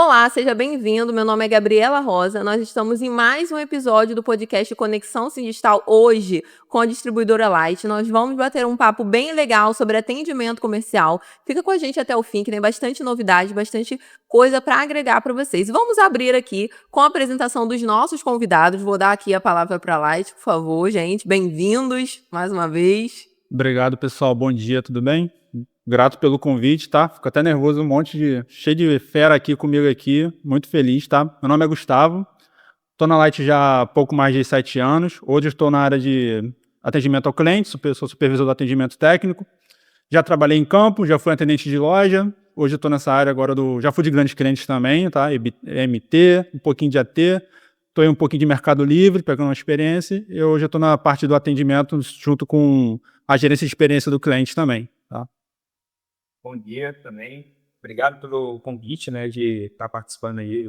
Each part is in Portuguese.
Olá, seja bem-vindo. Meu nome é Gabriela Rosa. Nós estamos em mais um episódio do podcast Conexão Sindistal hoje com a distribuidora Light. Nós vamos bater um papo bem legal sobre atendimento comercial. Fica com a gente até o fim, que tem bastante novidade, bastante coisa para agregar para vocês. Vamos abrir aqui com a apresentação dos nossos convidados. Vou dar aqui a palavra para a Light, por favor, gente. Bem-vindos mais uma vez. Obrigado, pessoal. Bom dia, tudo bem? Grato pelo convite, tá? Fico até nervoso, cheio de fera aqui comigo aqui, muito feliz, tá? Meu nome é Gustavo, estou na Light já há pouco mais de 7 anos. Hoje estou na área de atendimento ao cliente, sou supervisor do atendimento técnico. Já trabalhei em campo, já fui atendente de loja. Hoje estou nessa área agora já fui de grandes clientes também, tá? MT, um pouquinho de AT. Estou em um pouquinho de Mercado Livre, pegando uma experiência. E hoje estou na parte do atendimento junto com a gerência de experiência do cliente também, tá? Bom dia também. Obrigado pelo convite, né, de estar participando aí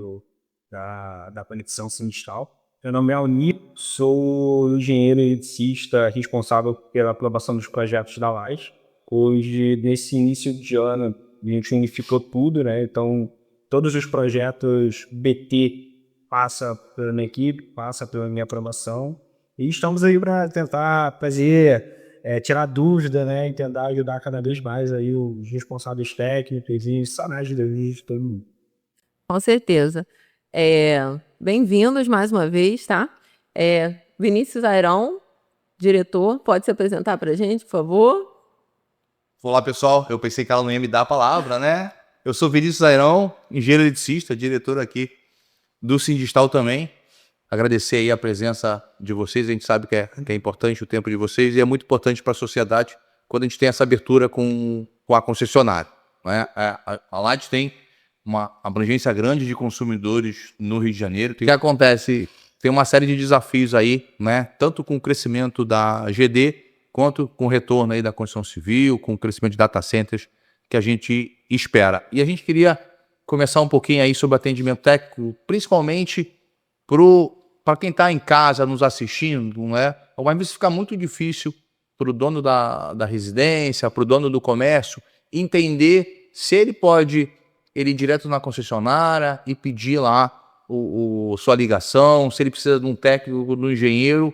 da Conexão Sindistal. Meu nome é Alnir, sou engenheiro eletricista responsável pela aprovação dos projetos da Light. Hoje, nesse início de ano, a gente unificou tudo, né? Então, todos os projetos BT passam pela minha equipe, passam pela minha aprovação. E estamos aí para tentar tirar dúvida, né, e tentar ajudar cada vez mais aí os responsáveis técnicos e sanar as dúvidas de todo mundo. Com certeza. Bem-vindos mais uma vez, tá? Vinícius Airão, diretor, pode se apresentar para a gente, por favor? Olá, pessoal. Eu pensei que ela não ia me dar a palavra, né? Eu sou Vinícius Airão, engenheiro eletricista, diretor aqui do Sindistal também. Agradecer aí a presença de vocês. A gente sabe que é importante o tempo de vocês e é muito importante para a sociedade quando a gente tem essa abertura com a concessionária, né? A Light tem uma abrangência grande de consumidores no Rio de Janeiro. O que acontece? Tem uma série de desafios aí, né? Tanto com o crescimento da GD, quanto com o retorno aí da construção civil, com o crescimento de data centers que a gente espera. E a gente queria começar um pouquinho aí sobre atendimento técnico, principalmente para quem está em casa nos assistindo, né? Às vezes fica muito difícil para o dono da residência, para o dono do comércio, entender se ele pode ir direto na concessionária e pedir lá sua ligação, se ele precisa de um técnico, de um engenheiro.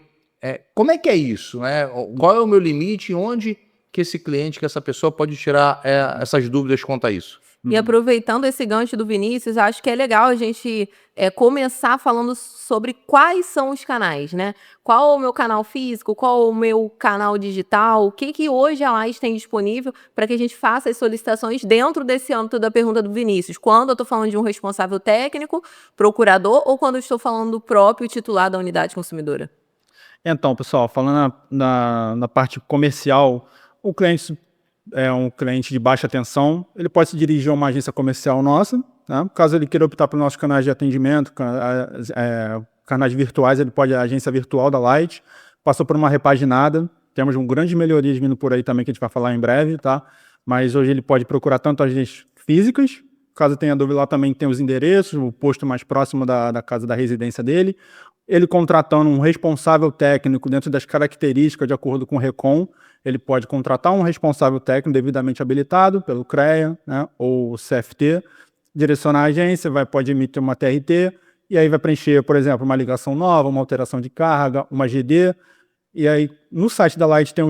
Como é que é isso, né? Qual é o meu limite? Onde que esse cliente, que essa pessoa pode tirar essas dúvidas quanto a isso? E aproveitando esse gancho do Vinícius, acho que é legal a gente começar falando sobre quais são os canais, né? Qual o meu canal físico, qual o meu canal digital, o que hoje a Light tem disponível para que a gente faça as solicitações dentro desse âmbito da pergunta do Vinícius. Quando eu estou falando de um responsável técnico, procurador, ou quando eu estou falando do próprio titular da unidade consumidora? Então, pessoal, falando na parte comercial, o cliente é um cliente de baixa tensão, ele pode se dirigir a uma agência comercial nossa, tá? Caso ele queira optar por nossos canais de atendimento, canais virtuais, ele pode ir à agência virtual da Light, passou por uma repaginada, temos um grande melhorias vindo por aí também, que a gente vai falar em breve, tá? Mas hoje ele pode procurar tanto agências físicas, caso tenha dúvida lá também tem os endereços, o posto mais próximo da casa da residência dele, ele contratando um responsável técnico dentro das características de acordo com o RECON, ele pode contratar um responsável técnico devidamente habilitado pelo CREA, né, ou CFT, direcionar a agência, pode emitir uma TRT, e aí vai preencher, por exemplo, uma ligação nova, uma alteração de carga, uma GD, e aí no site da Light tem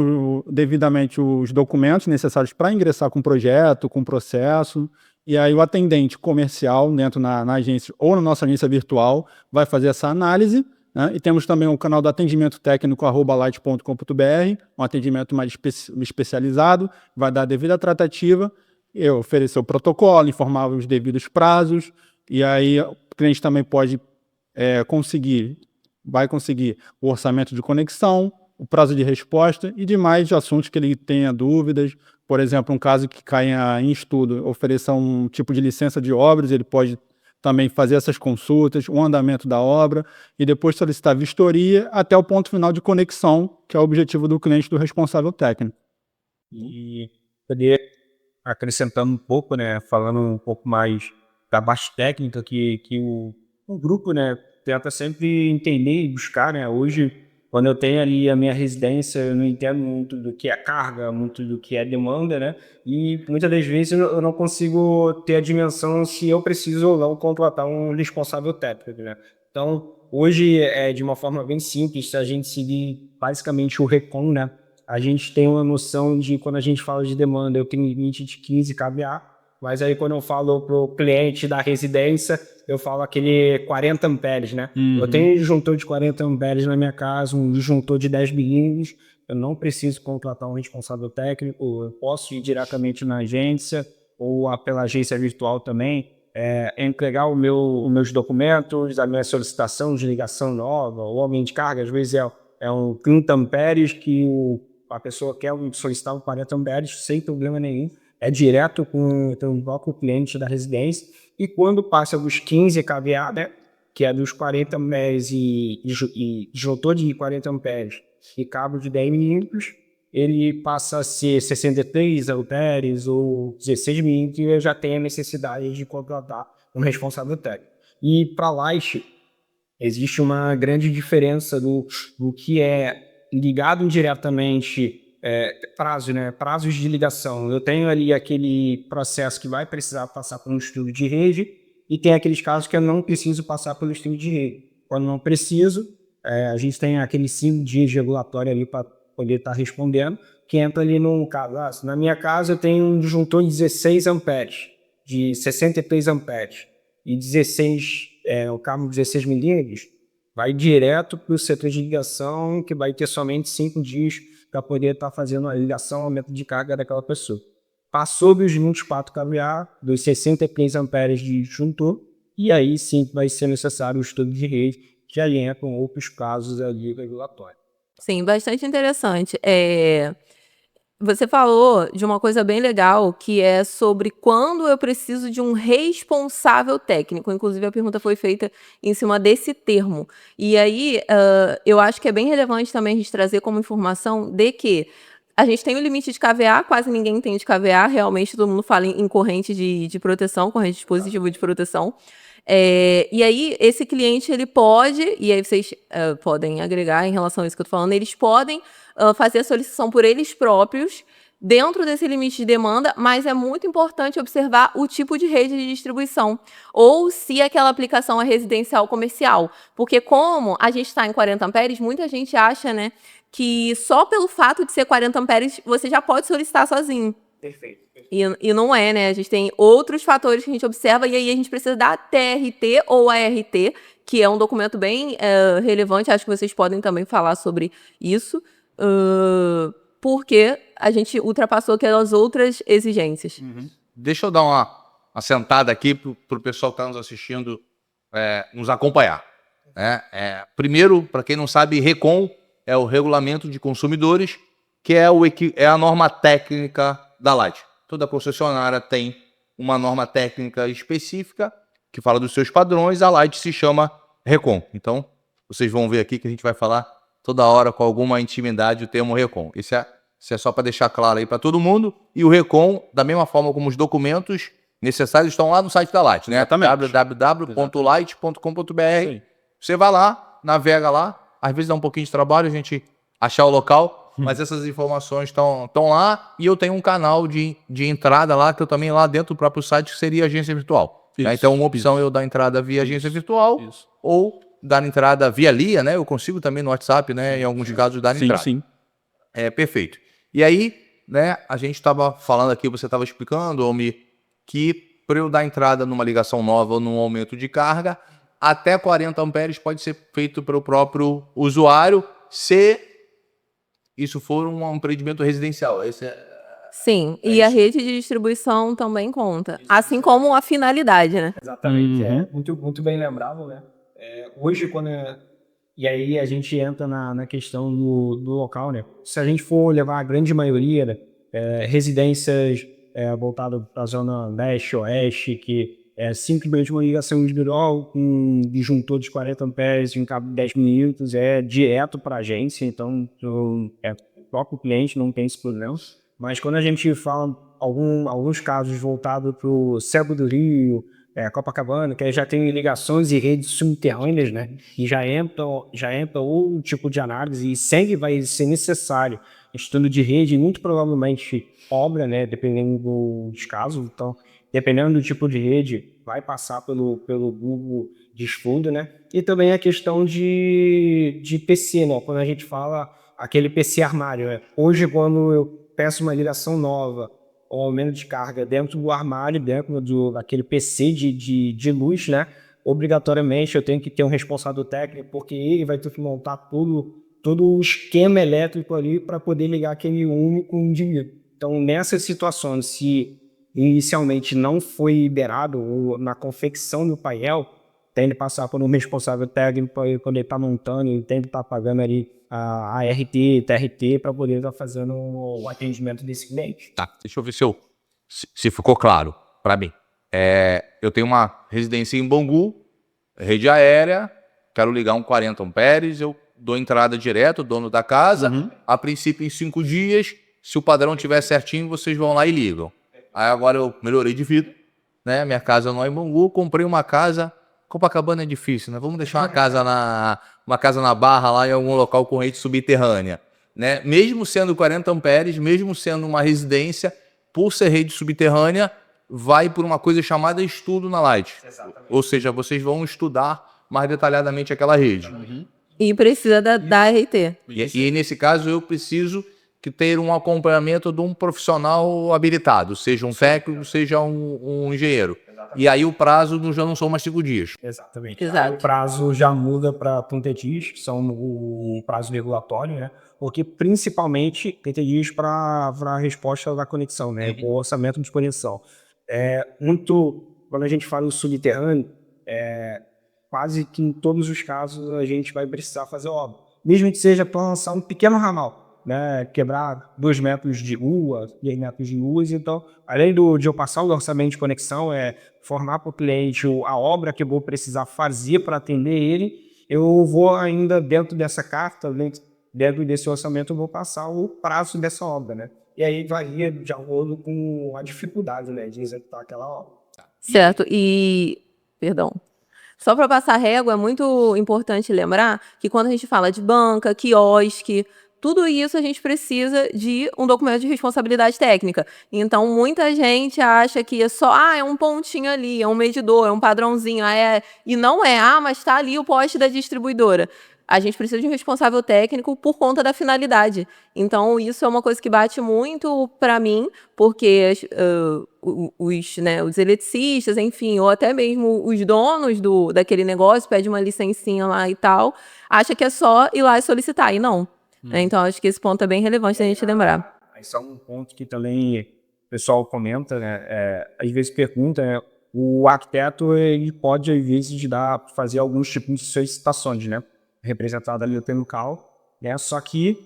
devidamente os documentos necessários para ingressar com o projeto, com o processo, e aí o atendente comercial dentro na agência ou na nossa agência virtual vai fazer essa análise, né? E temos também o canal do atendimento técnico @light.com.br, um atendimento mais especializado, vai dar a devida tratativa, oferecer o protocolo, informar os devidos prazos, e aí o cliente também vai conseguir o orçamento de conexão, o prazo de resposta e demais assuntos que ele tenha dúvidas. Por exemplo, um caso que caia em estudo, ofereça um tipo de licença de obras, ele pode também fazer essas consultas, o andamento da obra e depois solicitar vistoria até o ponto final de conexão, que é o objetivo do cliente, do responsável técnico. E poder acrescentando um pouco, né, falando um pouco mais da parte técnica que o grupo, né, tenta sempre entender e buscar, né? Hoje Quando eu tenho ali a minha residência, eu não entendo muito do que é carga, muito do que é demanda, né? E muitas das vezes eu não consigo ter a dimensão se eu preciso ou não contratar um responsável técnico, né? Então, hoje, de uma forma bem simples, se a gente seguir basicamente o RECON, né? A gente tem uma noção de, quando a gente fala de demanda, eu tenho limite de 15 kVA, mas aí quando eu falo para o cliente da residência, eu falo aquele 40 amperes, né? Eu tenho um disjuntor de 40 amperes na minha casa, um disjuntor de 10 milímetros, eu não preciso contratar um responsável técnico, eu posso ir diretamente na agência ou pela agência virtual também, entregar os meus documentos, a minha solicitação de ligação nova, o aumento de carga, às vezes é um 30 amperes que a pessoa quer solicitar um 40 amperes sem problema nenhum, é direto com o próprio cliente da residência, e quando passa dos 15 kVA, né, que é dos 40 amperes e disjuntor de 40 amperes e cabo de 10 milímetros, ele passa a ser 63 amperes ou 16 milímetros, e eu já tenho a necessidade de contratar um responsável técnico. E para Light, existe uma grande diferença do que é ligado diretamente, prazo, né? Prazos de ligação. Eu tenho ali aquele processo que vai precisar passar por um estudo de rede, e tem aqueles casos que eu não preciso passar pelo estudo de rede. Quando não preciso, a gente tem aqueles 5 dias de regulatório ali para poder estar respondendo, que entra ali no caso. Na minha casa eu tenho um disjuntor de 16 amperes, de 63 amperes, e 16, o cabo 16 milímetros, vai direto para o setor de ligação, que vai ter somente 5 dias para poder estar fazendo a ligação, aumento de carga daquela pessoa. Passou dos 24 kVA, dos 63 amperes de disjuntor, e aí sim vai ser necessário o estudo de rede, que aí entram outros casos ali regulatórios. Sim, bastante interessante. Você falou de uma coisa bem legal, que é sobre quando eu preciso de um responsável técnico. Inclusive, a pergunta foi feita em cima desse termo. E aí, eu acho que é bem relevante também a gente trazer como informação de que a gente tem o limite de kVA, quase ninguém tem de kVA, realmente todo mundo fala em corrente de proteção, corrente de dispositivo de proteção. E aí, esse cliente, ele pode, e aí vocês podem agregar em relação a isso que eu tô falando, eles podem fazer a solicitação por eles próprios, dentro desse limite de demanda, mas é muito importante observar o tipo de rede de distribuição, ou se aquela aplicação é residencial ou comercial. Porque como a gente está em 40 amperes, muita gente acha, né, que só pelo fato de ser 40 amperes, você já pode solicitar sozinho. Perfeito. E não é, né? A gente tem outros fatores que a gente observa, e aí a gente precisa da TRT ou ART, que é um documento bem relevante, acho que vocês podem também falar sobre isso, porque a gente ultrapassou aquelas outras exigências. Deixa eu dar uma sentada aqui para o pessoal que está nos assistindo nos acompanhar. Né? Primeiro, para quem não sabe, RECON é o Regulamento de Consumidores, que é a norma técnica da Light. Toda concessionária tem uma norma técnica específica que fala dos seus padrões, a Light se chama RECON. Então, vocês vão ver aqui que a gente vai falar toda hora com alguma intimidade o termo RECON. Isso é só para deixar claro aí para todo mundo. E o RECON, da mesma forma como os documentos necessários, estão lá no site da Light, né? www.light.com.br. Você vai lá, navega lá. Às vezes dá um pouquinho de trabalho a gente achar o local, mas essas informações estão lá, e eu tenho um canal de entrada lá, que eu também lá dentro do próprio site, que seria agência virtual. Né? Então, uma opção é eu dar entrada via agência virtual, ou dar entrada via LIA, né? Eu consigo também no WhatsApp, né? Em alguns casos, dar entrada. Sim. Perfeito. E aí, né, a gente estava falando aqui, você estava explicando, Almir, que para eu dar entrada numa ligação nova ou num aumento de carga, até 40 amperes pode ser feito pelo próprio usuário, se isso for um empreendimento residencial. Sim, e a rede de distribuição também conta, assim como a finalidade, né? Exatamente, muito, muito bem lembrado, né? Hoje, e aí a gente entra na questão do local, né? Se a gente for levar a grande maioria, né, residências voltadas para a zona leste, oeste, que é simplesmente uma ligação individual com um disjuntor de 40 amperes e um cabo de 10 milímetros, é direto para a agência, então o próprio cliente não tem esse problema. Mas quando a gente fala alguns casos voltados para o Cego do Rio, Copacabana, que aí já tem ligações e redes subterrâneas, né? E já entra outro tipo de análise e sempre vai ser necessário estudo de rede, muito provavelmente obra, né? Dependendo dos casos. Então, dependendo do tipo de rede, vai passar pelo Google de estudo, né? E também a questão de PC, né? Quando a gente fala aquele PC armário, né? Hoje, quando eu peço uma ligação nova ou aumento de carga dentro do armário, dentro daquele PC de luz, né? Obrigatoriamente eu tenho que ter um responsável técnico, porque ele vai ter que montar todo o esquema elétrico ali para poder ligar aquele único indivíduo. Então, nessas situações, se inicialmente não foi liberado ou na confecção do painel, tem que passar por um responsável técnico para quando ele está montando, ele tem que estar pagando ali a RT, TRT, para poder estar fazendo o atendimento desse cliente. Tá, deixa eu ver se ficou claro para mim. Eu tenho uma residência em Bangu, rede aérea, quero ligar um 40 amperes, eu dou entrada direto, dono da casa, a princípio em 5 dias, se o padrão estiver certinho, vocês vão lá e ligam. Aí agora eu melhorei de vida, né? Minha casa não é em Bangu, comprei uma casa. Copacabana é difícil, né? Vamos deixar uma casa na Barra, lá em algum local com rede subterrânea, né? Mesmo sendo 40 amperes, mesmo sendo uma residência, por ser rede subterrânea, vai por uma coisa chamada estudo na Light. Exatamente. Ou seja, vocês vão estudar mais detalhadamente aquela rede. E precisa da RT. E nesse caso eu preciso ter um acompanhamento de um profissional habilitado, seja um técnico, seja um engenheiro. E aí o prazo já não são mais 5 dias. Exatamente. Exato. Aí o prazo já muda para 30 dias, que são o prazo regulatório, né? Porque principalmente 30 dias para a resposta da conexão, né? O orçamento de conexão. Quando a gente fala do subterrâneo, quase que em todos os casos a gente vai precisar fazer obra. Mesmo que seja para lançar um pequeno ramal, né, quebrar 2 metros de rua, 3 metros de luz. Então, além de eu passar o orçamento de conexão, formar para o cliente a obra que eu vou precisar fazer para atender ele, eu vou ainda, dentro dessa carta, dentro desse orçamento, eu vou passar o prazo dessa obra, né? E aí varia de acordo com a dificuldade, né, de executar aquela obra. Certo. Perdão. Só para passar régua, é muito importante lembrar que quando a gente fala de banca, quiosque, tudo isso a gente precisa de um documento de responsabilidade técnica. Então, muita gente acha que é um pontinho ali, é um medidor, é um padrãozinho. E não é, mas está ali o poste da distribuidora. A gente precisa de um responsável técnico por conta da finalidade. Então, isso é uma coisa que bate muito para mim, porque os eletricistas, enfim, ou até mesmo os donos daquele negócio, pedem uma licencinha lá e tal, acha que é só ir lá e solicitar, e não. Então, acho que esse ponto é bem relevante da gente lembrar. Isso é um ponto que também o pessoal comenta, né? Às vezes pergunta, né? O arquiteto ele pode, às vezes, fazer alguns tipos de solicitações, né? Representada ali pelo CAL, né? Só que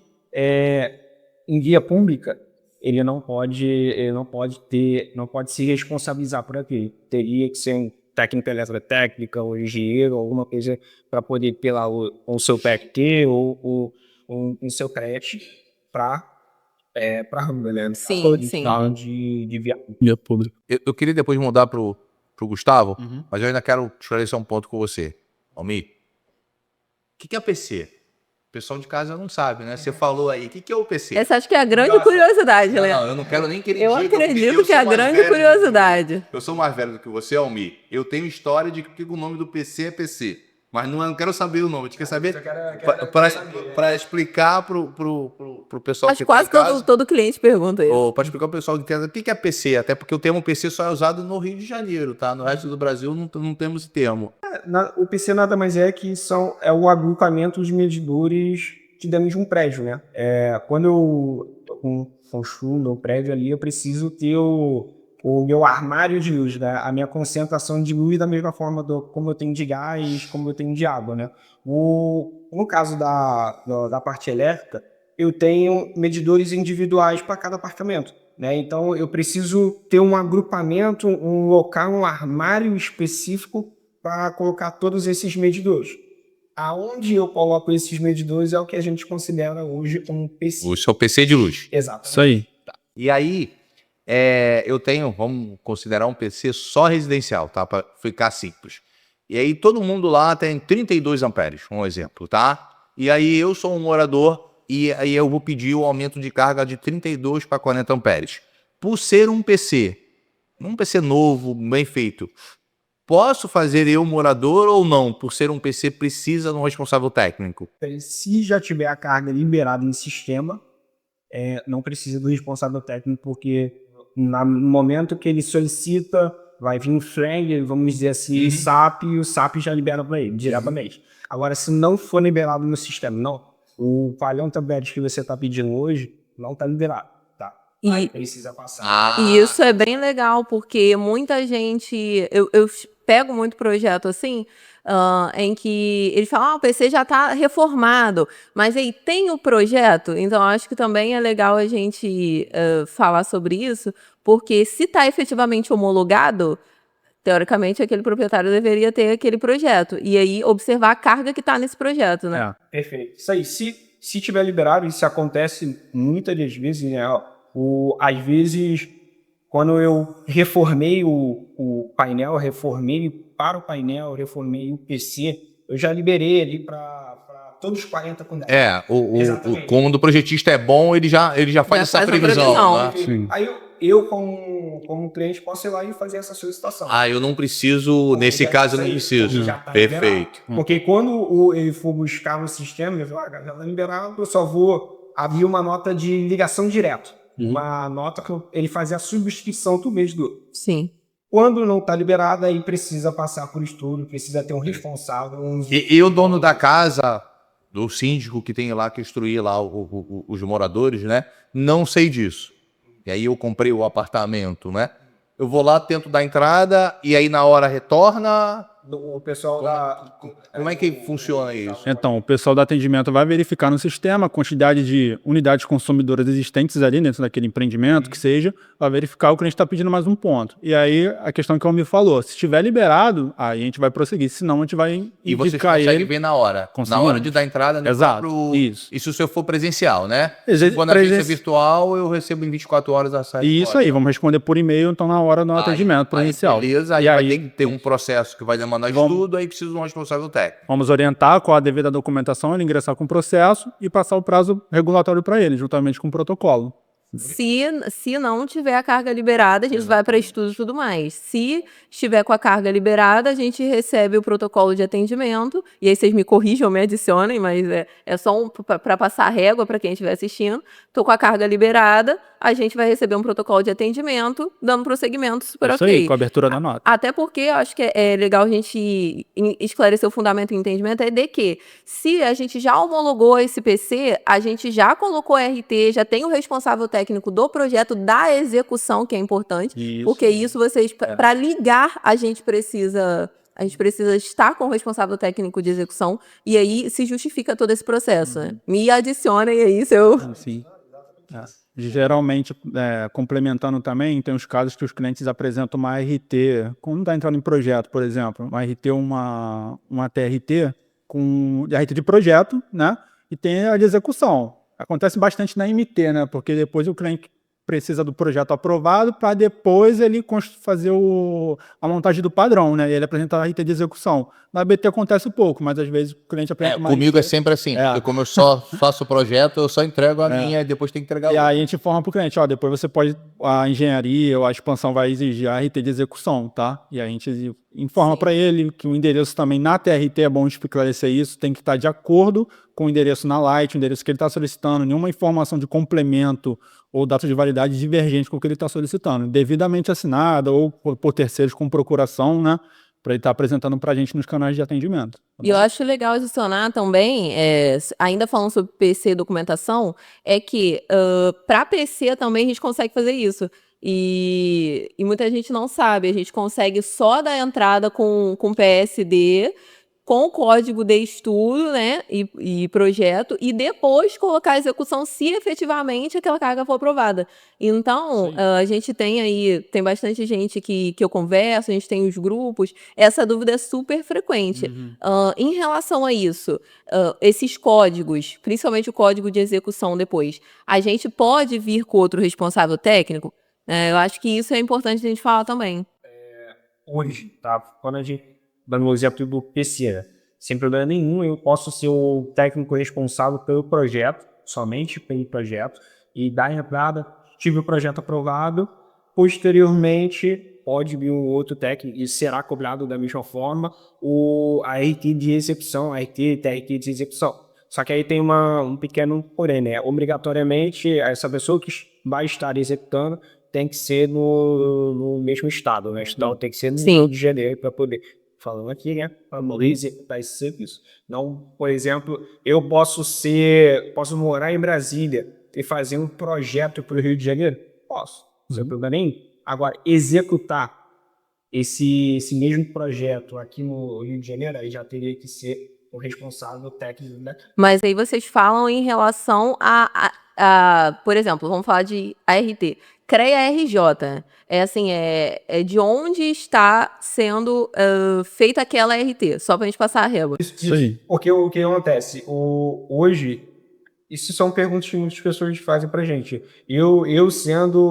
em via pública ele não pode se responsabilizar por aquilo. Teria que ser um técnico eletrotécnica ou engenheiro, alguma coisa para poder pelar o seu PRT ou um seu crédito para né? Sim. De via pública. Eu queria depois mudar pro Gustavo, mas eu ainda quero esclarecer um ponto com você. Almir, o que é PC? O pessoal de casa não sabe, né? Você falou aí, o que é o PC? Essa acho que é a grande curiosidade, né? Não, eu não quero nem que ele Eu diga. acredito que é a grande curiosidade. Eu sou mais velho do que você, Almir. Eu tenho história de que o nome do PC é PC. Mas não quero saber o nome. Eu quero saber para explicar pro pessoal Acho que quase tá em casa. todo cliente pergunta isso. Para explicar pro pessoal que entenda o que é PC. Até porque o termo PC só é usado no Rio de Janeiro, tá? No resto do Brasil não temos esse termo. O PC nada mais é que o agrupamento de medidores de dentro de um prédio, né? Quando eu construo meu prédio ali, eu preciso ter o meu armário de luz, né? A minha concentração de luz da mesma forma como eu tenho de gás, como eu tenho de água, né? No caso da parte elétrica, eu tenho medidores individuais para cada apartamento, né? Então, eu preciso ter um agrupamento, um local, um armário específico para colocar todos esses medidores. Aonde eu coloco esses medidores é o que a gente considera hoje um PC. O seu PC de luz. Exato. Isso aí. E aí, eu tenho, vamos considerar um PC só residencial, tá? Para ficar simples. E aí todo mundo lá tem 32 amperes, um exemplo, tá? E aí eu sou um morador e aí eu vou pedir o aumento de carga de 32 para 40 amperes. Por ser um PC novo, bem feito, posso fazer eu morador ou não? Por ser um PC precisa de um responsável técnico? Se já tiver a carga liberada em sistema, não precisa do responsável técnico, porque no momento que ele solicita, vai vir um flag, vamos dizer assim, SAP, e o SAP já libera para ele diretamente. Agora, se não for liberado no sistema, não, o 40 amperes que você está pedindo hoje não está liberado, tá? Aí precisa passar. E isso é bem legal, porque muita gente... Eu pego muito projeto assim, em que eles falam, o PC já está reformado, mas aí tem o projeto, então acho que também é legal a gente falar sobre isso, porque se está efetivamente homologado, teoricamente aquele proprietário deveria ter aquele projeto, e aí observar a carga que está nesse projeto, né? Perfeito. Isso aí, se tiver liberado, isso acontece muitas das vezes, né? Às vezes, quando eu reformei o painel, reformei para o painel, reformei o PC, eu já liberei ali para todos os 40 conectores. Como o projetista é bom, ele já faz essa previsão. Né? Sim. Aí eu como cliente, posso ir lá e fazer essa solicitação. Eu não preciso, nesse caso eu não preciso. Perfeito. Porque quando ele for buscar no sistema, ele fala, já está liberado, eu só vou abrir uma nota de ligação direto. Uma nota que ele faz a subscrição do mês do... Sim. Quando não está liberado, aí precisa passar por estudo, precisa ter um responsável. E o dono da casa, do síndico que tem lá que instruir lá os moradores, né? Não sei disso. E aí eu comprei o apartamento, né? Eu vou lá, tento dar entrada e aí na hora retorna... O pessoal Como é que funciona isso? Então, o pessoal do atendimento vai verificar no sistema a quantidade de unidades consumidoras existentes ali dentro daquele empreendimento, que seja, vai verificar o cliente está pedindo mais um ponto. E aí, a questão que o Almir falou, se estiver liberado, aí a gente vai prosseguir, senão a gente vai indicar ele. E você consegue ver na hora. Na hora de dar entrada no Exato, próprio... isso. Isso se eu for presencial, né? Existe Quando a agência é virtual, eu recebo em 24 horas a saída. Isso aí, vamos responder por e-mail, então na hora do atendimento presencial. Beleza, aí vai ter que ter um processo que vai demandar estudo, aí precisa de um responsável técnico. Vamos orientar com a devida documentação, ele ingressar com o processo e passar o prazo regulatório para ele, juntamente com o protocolo. Se não tiver a carga liberada, a gente vai para estudo e tudo mais. Se estiver com a carga liberada, a gente recebe o protocolo de atendimento, e aí vocês me corrijam, me adicionem, mas é só para passar a régua para quem estiver assistindo. Estou com a carga liberada, a gente vai receber um protocolo de atendimento, dando prosseguimento super Isso ok. aí, com a abertura da nota. Até porque eu acho que é legal a gente esclarecer o fundamento e entendimento, é de que se a gente já homologou esse PC, a gente já colocou RT, já tem o responsável técnico do projeto da execução, que é importante, porque isso vocês, para ligar, a gente precisa estar com o responsável técnico de execução, e aí se justifica todo esse processo. Né? Me adicionem aí seu... Sim. Geralmente, complementando também, tem os casos que os clientes apresentam uma RT, quando está entrando em projeto, por exemplo, uma RT, uma TRT, com RT de projeto, né? E tem a de execução. Acontece bastante na MT, né? Porque depois o cliente precisa do projeto aprovado para depois ele fazer a montagem do padrão, né? E ele apresenta a RT de execução. Na BT acontece pouco, mas às vezes o cliente apresenta uma Comigo RT. é sempre assim, porque como eu só faço o projeto, eu só entrego a minha e depois tem que entregar E outra. aí a gente informa para o cliente, depois você pode, a engenharia ou a expansão vai exigir a RT de execução, tá? E a gente informa para ele que o endereço também na TRT, é bom esclarecer isso, tem que estar de acordo com o endereço na Light, o endereço que ele está solicitando, nenhuma informação de complemento ou data de validade divergente com o que ele está solicitando, devidamente assinada ou por terceiros com procuração, né? Para ele estar apresentando para a gente nos canais de atendimento. E eu acho legal adicionar também, ainda falando sobre PC e documentação, é que para PC também a gente consegue fazer isso. E muita gente não sabe, a gente consegue só dar entrada com PSD, com o código de estudo, né, e projeto, e depois colocar a execução se efetivamente aquela carga for aprovada. Então, a gente tem bastante gente que eu converso, a gente tem os grupos, essa dúvida é super frequente. Em relação a isso, esses códigos, principalmente o código de execução depois, a gente pode vir com outro responsável técnico? Eu acho que isso é importante a gente falar também. Hoje, tá? Quando a gente, dando o exemplo do PC, né? Sem problema nenhum, eu posso ser o técnico responsável pelo projeto, somente pelo projeto, e dar a entrada, tive o projeto aprovado, posteriormente pode vir um outro técnico e será cobrado da mesma forma a RT de execução, a RT, TRT de execução. Só que aí tem um pequeno porém, né? Obrigatoriamente, essa pessoa que vai estar executando tem que ser no mesmo estado, né? Então tem que ser no Sim. Rio de Janeiro para poder. Falando aqui, né? Para poder executar esse serviço. Não, por exemplo, eu posso morar em Brasília e fazer um projeto para o Rio de Janeiro? Posso, sem problema nenhum. Agora, executar esse mesmo projeto aqui no Rio de Janeiro, aí já teria que ser o responsável técnico, né? Mas aí vocês falam em relação por exemplo, vamos falar de ART. CREA-RJ. É assim, é de onde está sendo feita aquela ART, só pra gente passar a régua. Isso aí. Porque o que acontece? Hoje, isso são perguntas que muitas pessoas fazem pra gente. Eu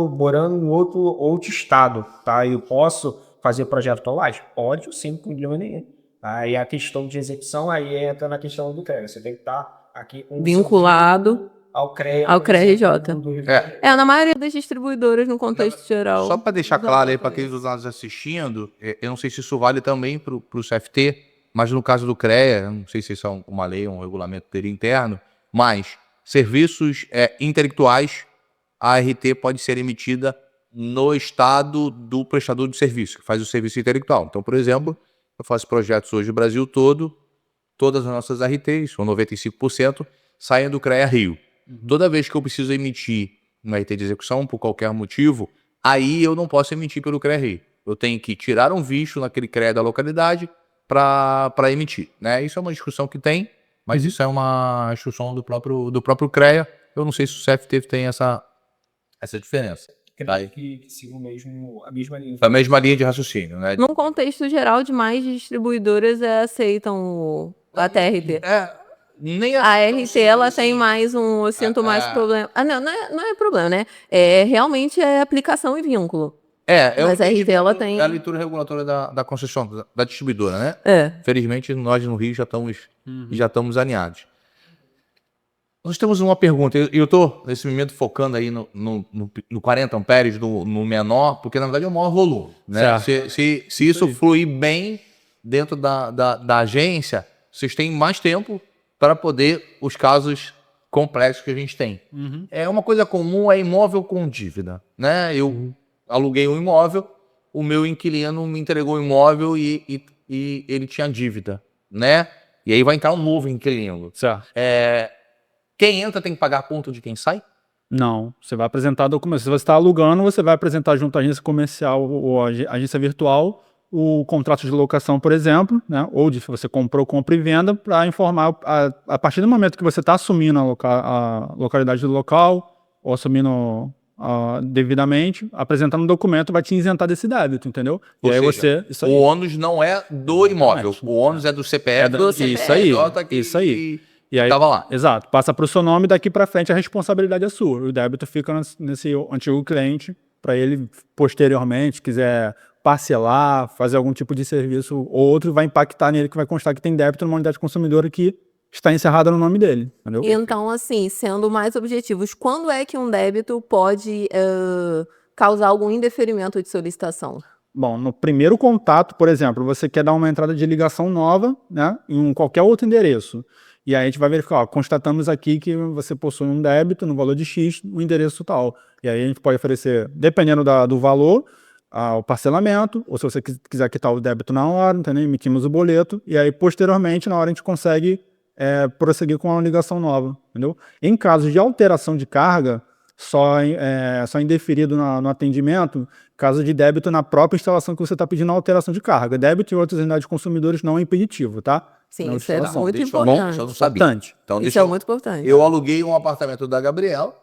morando em outro estado, tá? Eu posso fazer projeto para lá? Pode, sem problema nenhum. Aí a questão de execução, aí entra na questão do CREA. Você tem que estar aqui com o seu Vinculado ao CREA. ao por exemplo, CREA-RJ. do Rio de Janeiro. Na maioria das distribuidoras, no contexto geral. Só para deixar claro aí para aqueles dos lados assistindo, eu não sei se isso vale também para o CFT, mas no caso do CREA, eu não sei se isso é uma lei, um regulamento dele interno, mas serviços intelectuais, a ART pode ser emitida no estado do prestador de serviço, que faz o serviço intelectual. Então, por exemplo, eu faço projetos hoje no Brasil todo, todas as nossas ARTs, ou 95%, saem do CREA Rio. Toda vez que eu preciso emitir uma RT de execução, por qualquer motivo, aí eu não posso emitir pelo CREA Rio. Eu tenho que tirar um visto naquele CREA da localidade para emitir, né? Isso é uma discussão que tem, mas isso é uma instrução do próprio CREA. Eu não sei se o CFT tem essa diferença. Tá? Que sigam a mesma linha. A mesma linha de raciocínio, né? Num contexto geral, demais distribuidoras aceitam a TRT. Nem A RT, ela tem mais eu sinto mais problema. Não é problema, né? Realmente é aplicação e vínculo. Mas a RT, ela tem... É a leitura regulatória da concessão, da distribuidora, né? Felizmente, nós no Rio já estamos alinhados. Nós temos uma pergunta, eu estou nesse momento focando aí no 40 amperes, no menor, porque na verdade é o maior volume, né? Se isso fluir bem dentro da agência, vocês têm mais tempo para poder os casos complexos que a gente tem. É uma coisa comum, é imóvel com dívida, né? Eu aluguei um imóvel, o meu inquilino me entregou o imóvel e ele tinha dívida, né? E aí vai entrar um novo inquilino. Certo. Quem entra tem que pagar ponto de quem sai? Não, você vai apresentar documento. Se você está alugando, você vai apresentar junto à agência comercial ou à agência virtual o contrato de locação, por exemplo, né? Ou de você comprou, compra e venda, para informar a partir do momento que você está assumindo a localidade do local ou assumindo devidamente, apresentando um documento vai te isentar desse débito, entendeu? Ou e aí seja, isso aí. o ônus não é do imóvel, o ônus é do CPF. Isso aí, isso aí. E aí, tava lá. Exato. Passa para o seu nome, daqui para frente a responsabilidade é sua. O débito fica nesse antigo cliente, para ele posteriormente, quiser parcelar, fazer algum tipo de serviço ou outro, vai impactar nele, que vai constar que tem débito numa unidade consumidora que está encerrada no nome dele. Entendeu? Então, assim, sendo mais objetivos, quando é que um débito pode causar algum indeferimento de solicitação? Bom, no primeiro contato, por exemplo, você quer dar uma entrada de ligação nova, né, em qualquer outro endereço. E aí a gente vai verificar, constatamos aqui que você possui um débito no valor de X, no endereço tal. E aí a gente pode oferecer, dependendo do valor, o parcelamento, ou se você quiser quitar o débito na hora, entendeu? Emitimos o boleto, e aí posteriormente, na hora a gente consegue prosseguir com uma ligação nova, entendeu? Em caso de alteração de carga, só indeferido no atendimento, caso de débito na própria instalação que você está pedindo a alteração de carga. Débito em outras unidades de consumidores não é impeditivo, tá? Sim, isso é muito importante. Eu não sabia. Importante. Então, isso é muito importante. Eu aluguei um apartamento da Gabriela,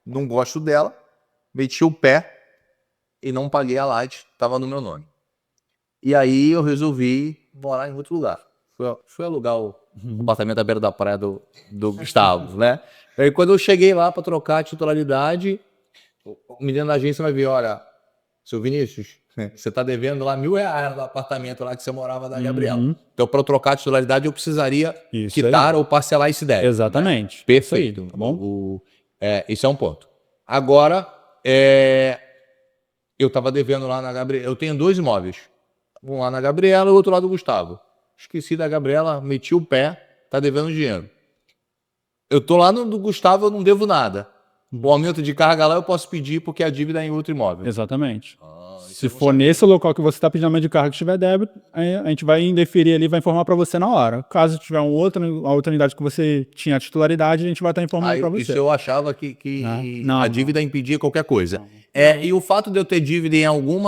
não gosto dela, meti o pé e não paguei a laje, estava no meu nome. E aí eu resolvi morar em outro lugar. Fui alugar o apartamento à beira da praia do Gustavo, né? Aí quando eu cheguei lá para trocar a titularidade, o menino da agência vai ver, olha, seu Vinícius, você tá devendo lá R$1.000 do apartamento lá que você morava da Gabriela. Então, para eu trocar a titularidade, eu precisaria quitar ou parcelar esse débito. Exatamente. Né? Perfeito. Tá bom? Isso é um ponto. Agora, eu estava devendo lá na Gabriela. Eu tenho 2 imóveis. Um lá na Gabriela e o outro lá do Gustavo. Esqueci da Gabriela, meti o pé, tá devendo dinheiro. Eu tô lá no do Gustavo, eu não devo nada. O aumento de carga lá eu posso pedir porque a dívida é em outro imóvel. Exatamente. Se for nesse local que você está pedindo aumento de carga que tiver débito, a gente vai indeferir ali, vai informar para você na hora. Caso tiver a outra unidade que você tinha a titularidade, a gente vai estar informando para você. Isso eu achava que a dívida impedia qualquer coisa. E o fato de eu ter dívida em algum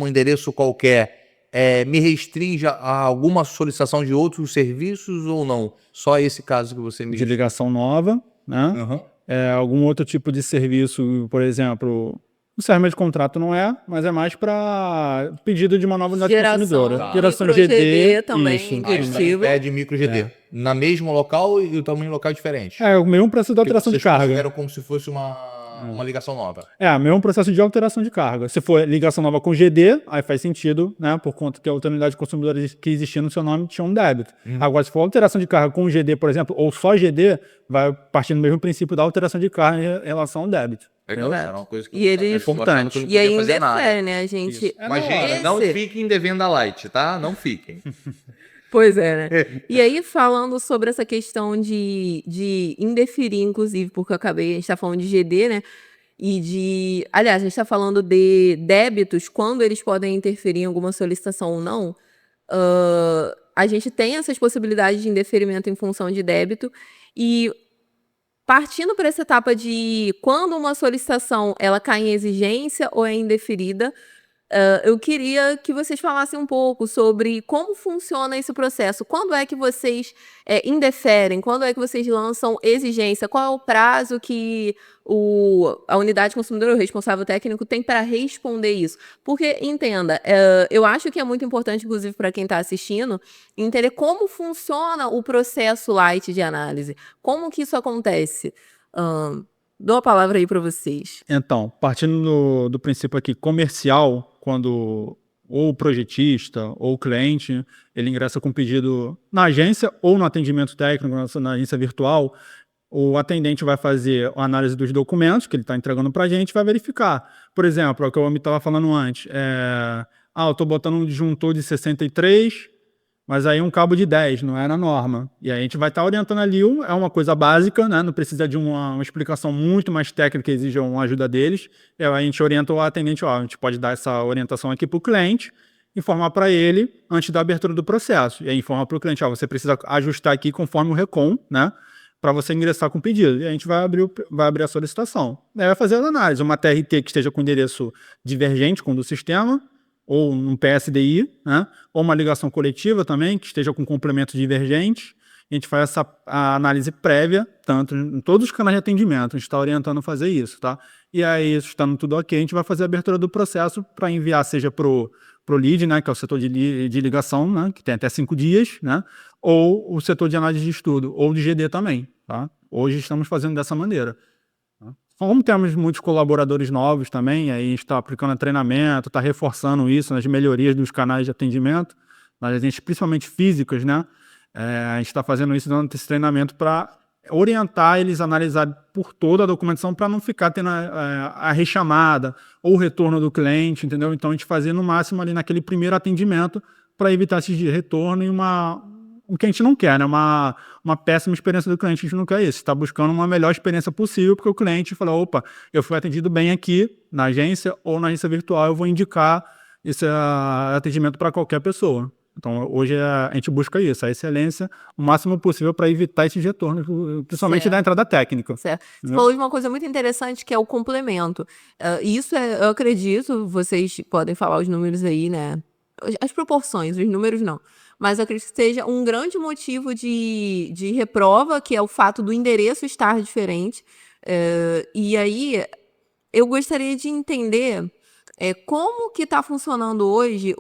endereço qualquer me restringe a alguma solicitação de outros serviços ou não? Só esse caso que você me... De ligação nova, né? Uhum. Algum outro tipo de serviço, por exemplo, o encerramento de contrato não mas é mais para pedido de uma nova unidade consumidora. Geração GD também, pede micro GD. Na mesmo local e o tamanho local é diferente. O mesmo processo de alteração de carga. Era como se fosse uma ligação nova. O mesmo processo de alteração de carga. Se for ligação nova com GD, aí faz sentido, né? Por conta que a outra unidade consumidora que existia no seu nome tinha um débito. Agora, se for alteração de carga com GD, por exemplo, ou só GD, vai partir do mesmo princípio da alteração de carga em relação ao débito. Era uma coisa que é importante. E aí indefere, né, a gente? Mas, gente, não fiquem devendo a Light, tá? Não fiquem. Pois é, né? E aí, falando sobre essa questão de indeferir, inclusive, porque a gente tá falando de GD, né? Aliás, a gente tá falando de débitos, quando eles podem interferir em alguma solicitação ou não. A gente tem essas possibilidades de indeferimento em função de débito. E partindo para essa etapa de quando uma solicitação ela cai em exigência ou é indeferida, eu queria que vocês falassem um pouco sobre como funciona esse processo. Quando é que vocês indeferem? Quando é que vocês lançam exigência? Qual é o prazo que a unidade consumidora, o responsável técnico, tem para responder isso? Porque, entenda, eu acho que é muito importante, inclusive para quem está assistindo, entender como funciona o processo Light de análise. Como que isso acontece? Dou a palavra aí para vocês. Então, partindo do princípio aqui comercial, quando ou o projetista ou o cliente, ele ingressa com pedido na agência ou no atendimento técnico, na agência virtual, o atendente vai fazer a análise dos documentos que ele está entregando para a gente e vai verificar. Por exemplo, é o que eu estava falando antes. Eu estou botando um disjuntor de 63, mas aí um cabo de 10, não é na norma. E aí a gente vai estar orientando ali, é uma coisa básica, né? Não precisa de uma explicação muito mais técnica que exija uma ajuda deles. E aí a gente orienta o atendente, a gente pode dar essa orientação aqui para o cliente, informar para ele antes da abertura do processo. E aí informa para o cliente, você precisa ajustar aqui conforme o RECON, né? Para você ingressar com o pedido. E a gente vai abrir a solicitação. Aí vai fazer a análise, uma TRT que esteja com endereço divergente com o do sistema, ou um PSDI, né? Ou uma ligação coletiva também, que esteja com complemento divergente. A gente faz a análise prévia, tanto em todos os canais de atendimento, a gente está orientando a fazer isso, tá? E aí, estando tudo ok, a gente vai fazer a abertura do processo para enviar, seja para o lead, né, que é o setor de ligação, né, que tem até 5 dias, né? Ou o setor de análise de estudo, ou de GD também, tá? Hoje estamos fazendo dessa maneira. Como temos muitos colaboradores novos também, aí a gente está aplicando treinamento, está reforçando isso nas melhorias dos canais de atendimento, nas agências principalmente físicas, né? A gente está fazendo isso, dando esse treinamento para orientar eles a analisar por toda a documentação para não ficar tendo a rechamada ou o retorno do cliente, entendeu? Então a gente fazer no máximo ali naquele primeiro atendimento para evitar esse retorno e o que a gente não quer, né? Uma péssima experiência do cliente, a gente não quer isso. Está buscando uma melhor experiência possível, porque o cliente fala, opa, eu fui atendido bem aqui na agência ou na agência virtual, eu vou indicar esse atendimento para qualquer pessoa. Então, hoje a gente busca isso, a excelência, o máximo possível para evitar esses retornos, principalmente da entrada técnica. Certo. Você falou de uma coisa muito interessante, que é o complemento. Isso eu acredito, vocês podem falar os números aí, né? As proporções, os números não. Mas eu acredito que seja um grande motivo de reprova, que é o fato do endereço estar diferente. E aí, eu gostaria de entender como que está funcionando hoje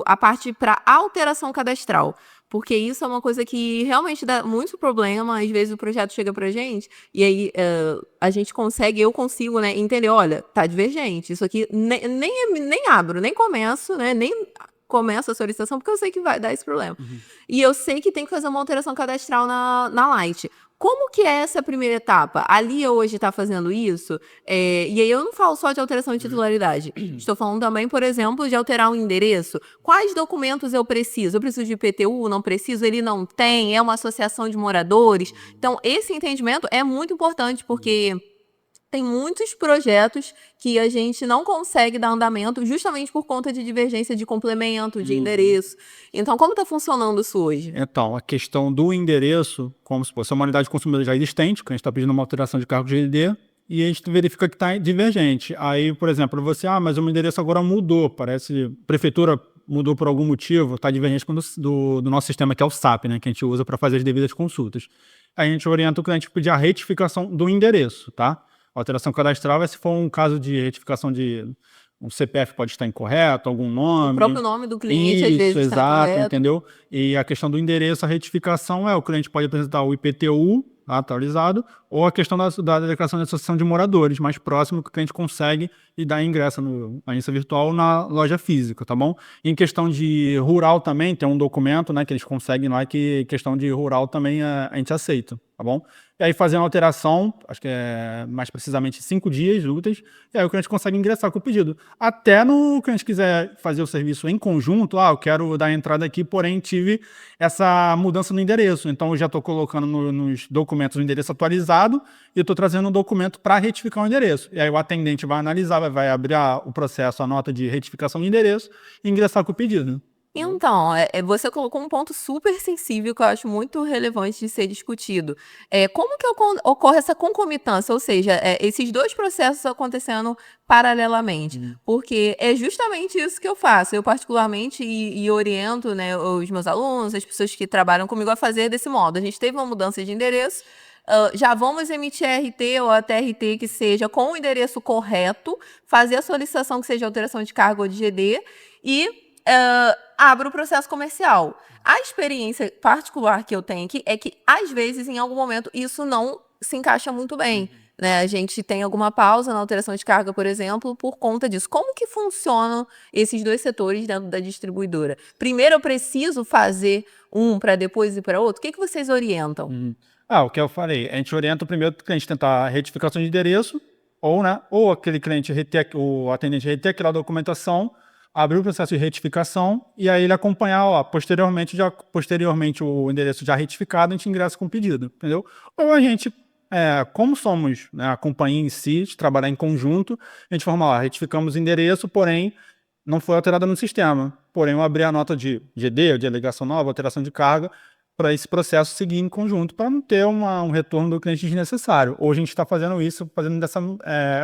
a parte para alteração cadastral. porque isso é uma coisa que realmente dá muito problema. Às vezes o projeto chega pra gente e aí a gente consegue, eu consigo, né, entender, olha, tá divergente, isso aqui nem abro, nem começo, né, nem começo a solicitação, porque eu sei que vai dar esse problema. E eu sei que tem que fazer uma alteração cadastral na Light. Como que é essa primeira etapa? A Lia hoje está fazendo isso, e aí eu não falo só de alteração de titularidade. Estou falando também, por exemplo, de alterar o endereço. Quais documentos eu preciso? Eu preciso de IPTU? Não preciso? Ele não tem? É uma associação de moradores? Então, esse entendimento é muito importante, porque tem muitos projetos que a gente não consegue dar andamento justamente por conta de divergência de complemento, de endereço. Então, como está funcionando isso hoje? Então, a questão do endereço, como se fosse uma unidade de consumidor já existente, que a gente está pedindo uma alteração de cargo de GD, e a gente verifica que está divergente. Aí, por exemplo, você, mas o meu endereço agora mudou, parece, prefeitura mudou por algum motivo, está divergente do nosso sistema, que é o SAP, né, que a gente usa para fazer as devidas consultas. Aí a gente orienta o cliente a pedir a retificação do endereço, tá? Alteração cadastral é se for um caso de retificação de um CPF pode estar incorreto, algum nome. O próprio nome do cliente, às vezes, está exato, incorreto. entendeu? E a questão do endereço, a retificação o cliente pode apresentar o IPTU atualizado, ou a questão da declaração de associação de moradores, mais próximo que o cliente consegue e dá ingresso na agência virtual ou na loja física, tá bom? Em questão de rural também, tem um documento, né, que eles conseguem lá, que questão de rural também a gente aceita, tá bom? E aí fazendo a alteração, acho que é mais precisamente 5 dias úteis, e aí o cliente consegue ingressar com o pedido. Até no que a gente quiser fazer o serviço em conjunto, eu quero dar entrada aqui, porém tive essa mudança no endereço, então eu já estou colocando nos documentos o endereço atualizado e estou trazendo um documento para retificar o endereço. E aí o atendente vai analisar, vai abrir o processo, a nota de retificação do endereço e ingressar com o pedido. Então, você colocou um ponto super sensível que eu acho muito relevante de ser discutido. Como que ocorre essa concomitância? Ou seja, esses dois processos acontecendo paralelamente. Porque é justamente isso que eu faço. Eu, particularmente, e oriento, né, os meus alunos, as pessoas que trabalham comigo a fazer desse modo. A gente teve uma mudança de endereço, já vamos emitir RT ou até RT que seja com o endereço correto, fazer a solicitação que seja alteração de cargo ou de GD e abro o processo comercial. A experiência particular que eu tenho aqui é que, às vezes, em algum momento, isso não se encaixa muito bem. Né? A gente tem alguma pausa na alteração de carga, por exemplo, por conta disso. Como que funcionam esses dois setores dentro da distribuidora? Primeiro eu preciso fazer um para depois ir para outro? O que vocês orientam? O que eu falei, a gente orienta primeiro o cliente tentar a retificação de endereço, ou aquele cliente o atendente reter aquela documentação, abrir o processo de retificação e aí ele acompanhar, posteriormente o endereço já retificado, a gente ingressa com o pedido, entendeu? Ou a gente, como somos, né, a companhia em si, de trabalhar em conjunto, a gente forma, retificamos o endereço, porém não foi alterada no sistema. Porém, eu abri a nota de GD, de alegação nova, alteração de carga, para esse processo seguir em conjunto, para não ter um retorno do cliente desnecessário. Hoje a gente está fazendo isso, fazendo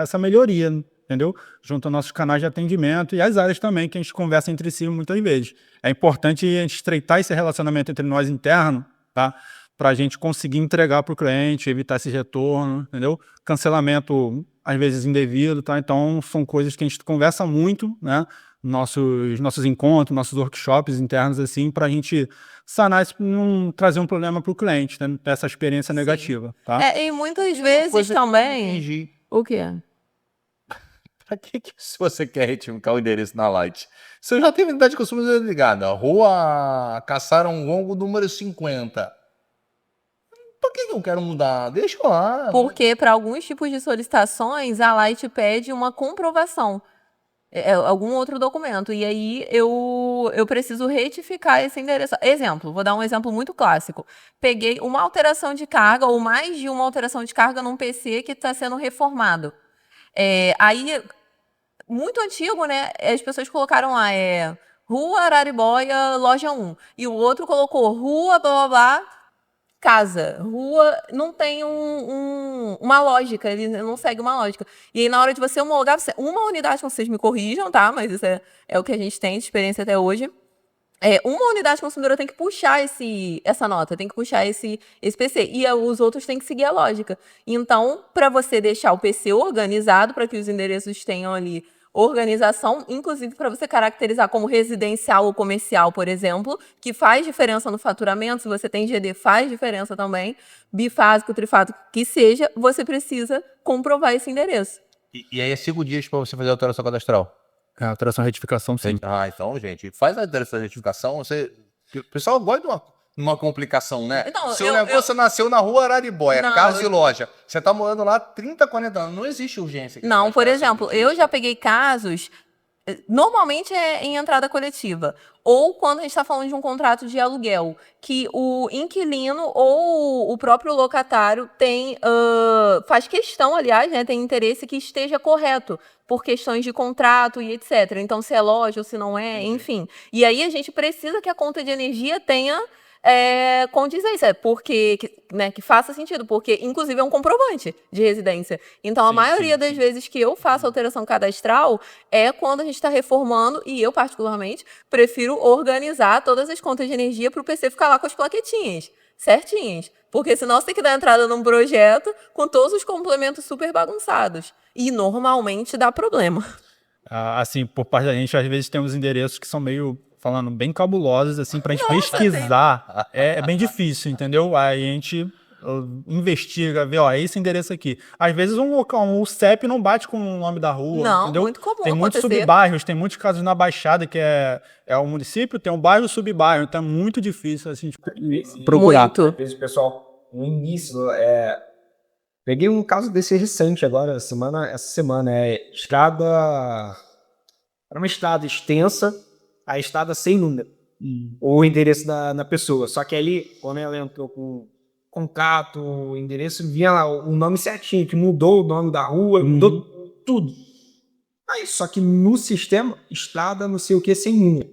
essa melhoria, entendeu? Junto aos nossos canais de atendimento e as áreas também, que a gente conversa entre si muitas vezes. É importante a gente estreitar esse relacionamento entre nós interno, tá? Para a gente conseguir entregar para o cliente, evitar esse retorno, entendeu? Cancelamento, às vezes, indevido, tá? Então, são coisas que a gente conversa muito, né? Nossos encontros, nossos workshops internos, assim, para a gente sanar, não trazer um problema para o cliente, né? Essa experiência negativa, tá? E muitas vezes também... O quê? Pra que se você quer retificar o endereço na Light? Se eu já tenho unidade de consumidor ligada, Rua Caçaram Longo, número 50. Por que eu quero mudar? Deixa lá. Porque para alguns tipos de solicitações, a Light pede uma comprovação, algum outro documento. E aí eu preciso retificar esse endereço. Exemplo, vou dar um exemplo muito clássico. Peguei uma alteração de carga ou mais de uma alteração de carga num PC que está sendo reformado. Aí, muito antigo, né? As pessoas colocaram lá, Rua Araribóia, loja 1. E o outro colocou Rua, blá, blá, blá, casa. Rua não tem uma lógica, ele não segue uma lógica. E aí, na hora de você homologar, uma unidade, vocês me corrijam, tá? Mas isso é o que a gente tem de experiência até hoje. Uma unidade consumidora tem que puxar essa nota, tem que puxar esse PC. E os outros têm que seguir a lógica. Então, para você deixar o PC organizado, para que os endereços tenham ali Organização, inclusive para você caracterizar como residencial ou comercial, por exemplo, que faz diferença no faturamento. Se você tem GD, faz diferença também. Bifásico, trifásico, que seja, você precisa comprovar esse endereço. E aí é 5 dias para você fazer a alteração cadastral? Alteração e retificação, sim. Ah, então, gente, faz a alteração e retificação. O pessoal gosta de uma complicação, né? Não, Seu negócio nasceu na rua Araribóia, Não, casa e loja. Você tá morando lá 30, 40 anos. Não existe urgência. Não, por exemplo, eu já peguei casos, normalmente é em entrada coletiva, ou quando a gente está falando de um contrato de aluguel, que o inquilino ou o próprio locatário faz questão, aliás, né, tem interesse que esteja correto, por questões de contrato e etc. Então, se é loja ou se não é, enfim. E aí a gente precisa que a conta de energia tenha condizência, porque, né, que faça sentido, porque, inclusive, é um comprovante de residência. Então, a maioria das vezes que eu faço alteração cadastral é quando a gente está reformando, e eu, particularmente, prefiro organizar todas as contas de energia para o PC ficar lá com as plaquetinhas certinhas. Porque senão você tem que dar entrada num projeto com todos os complementos super bagunçados. E, normalmente, dá problema. Assim, por parte da gente, às vezes tem uns endereços que são meio, falando, bem cabulosos, assim, pra gente pesquisar, é bem difícil, entendeu? Aí a gente investiga, vê, ó, é esse endereço aqui. Às vezes o CEP não bate com o nome da rua, Não, entendeu? muito comum Tem muitos acontecer. subbairros, tem muitos casos na Baixada, que é o município, tem um bairro e subbairro, então é muito difícil, assim, procurar. Muito. Às vezes o pessoal, no início, peguei um caso desse recente agora, essa semana, estrada... Era uma estrada extensa, a estrada sem número, o endereço da pessoa. Só que ali, quando ela entrou com contato, o endereço, vinha lá o nome certinho, que mudou o nome da rua, mudou tudo. Aí, só que no sistema, estrada não sei o que sem número.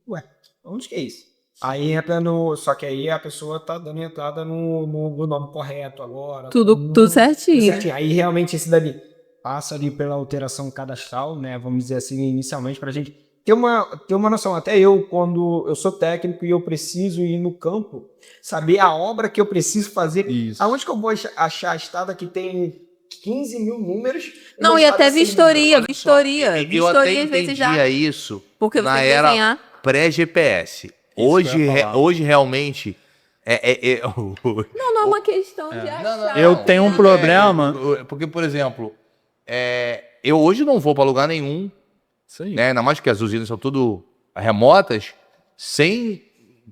Ué, onde que é isso? Aí entra no... Só que aí a pessoa tá dando entrada no nome correto agora. Tudo certinho. Aí realmente esse dali passa ali pela alteração cadastral, né? Vamos dizer assim, inicialmente, pra gente ter uma noção. Até eu, quando eu sou técnico e eu preciso ir no campo, saber a obra que eu preciso fazer. Isso. Aonde que eu vou achar a estrada que tem 15 mil números? Não, e até vistoria. Eu Vistoria, até às vezes já. entendia isso Porque você na tem que era desenhar. pré-GPS. que eu ia falar. Hoje realmente Não é uma questão de achar. Eu tenho um problema. Porque, por exemplo, eu hoje não vou para lugar nenhum, Isso aí. né? Ainda mais que as usinas são tudo remotas, sem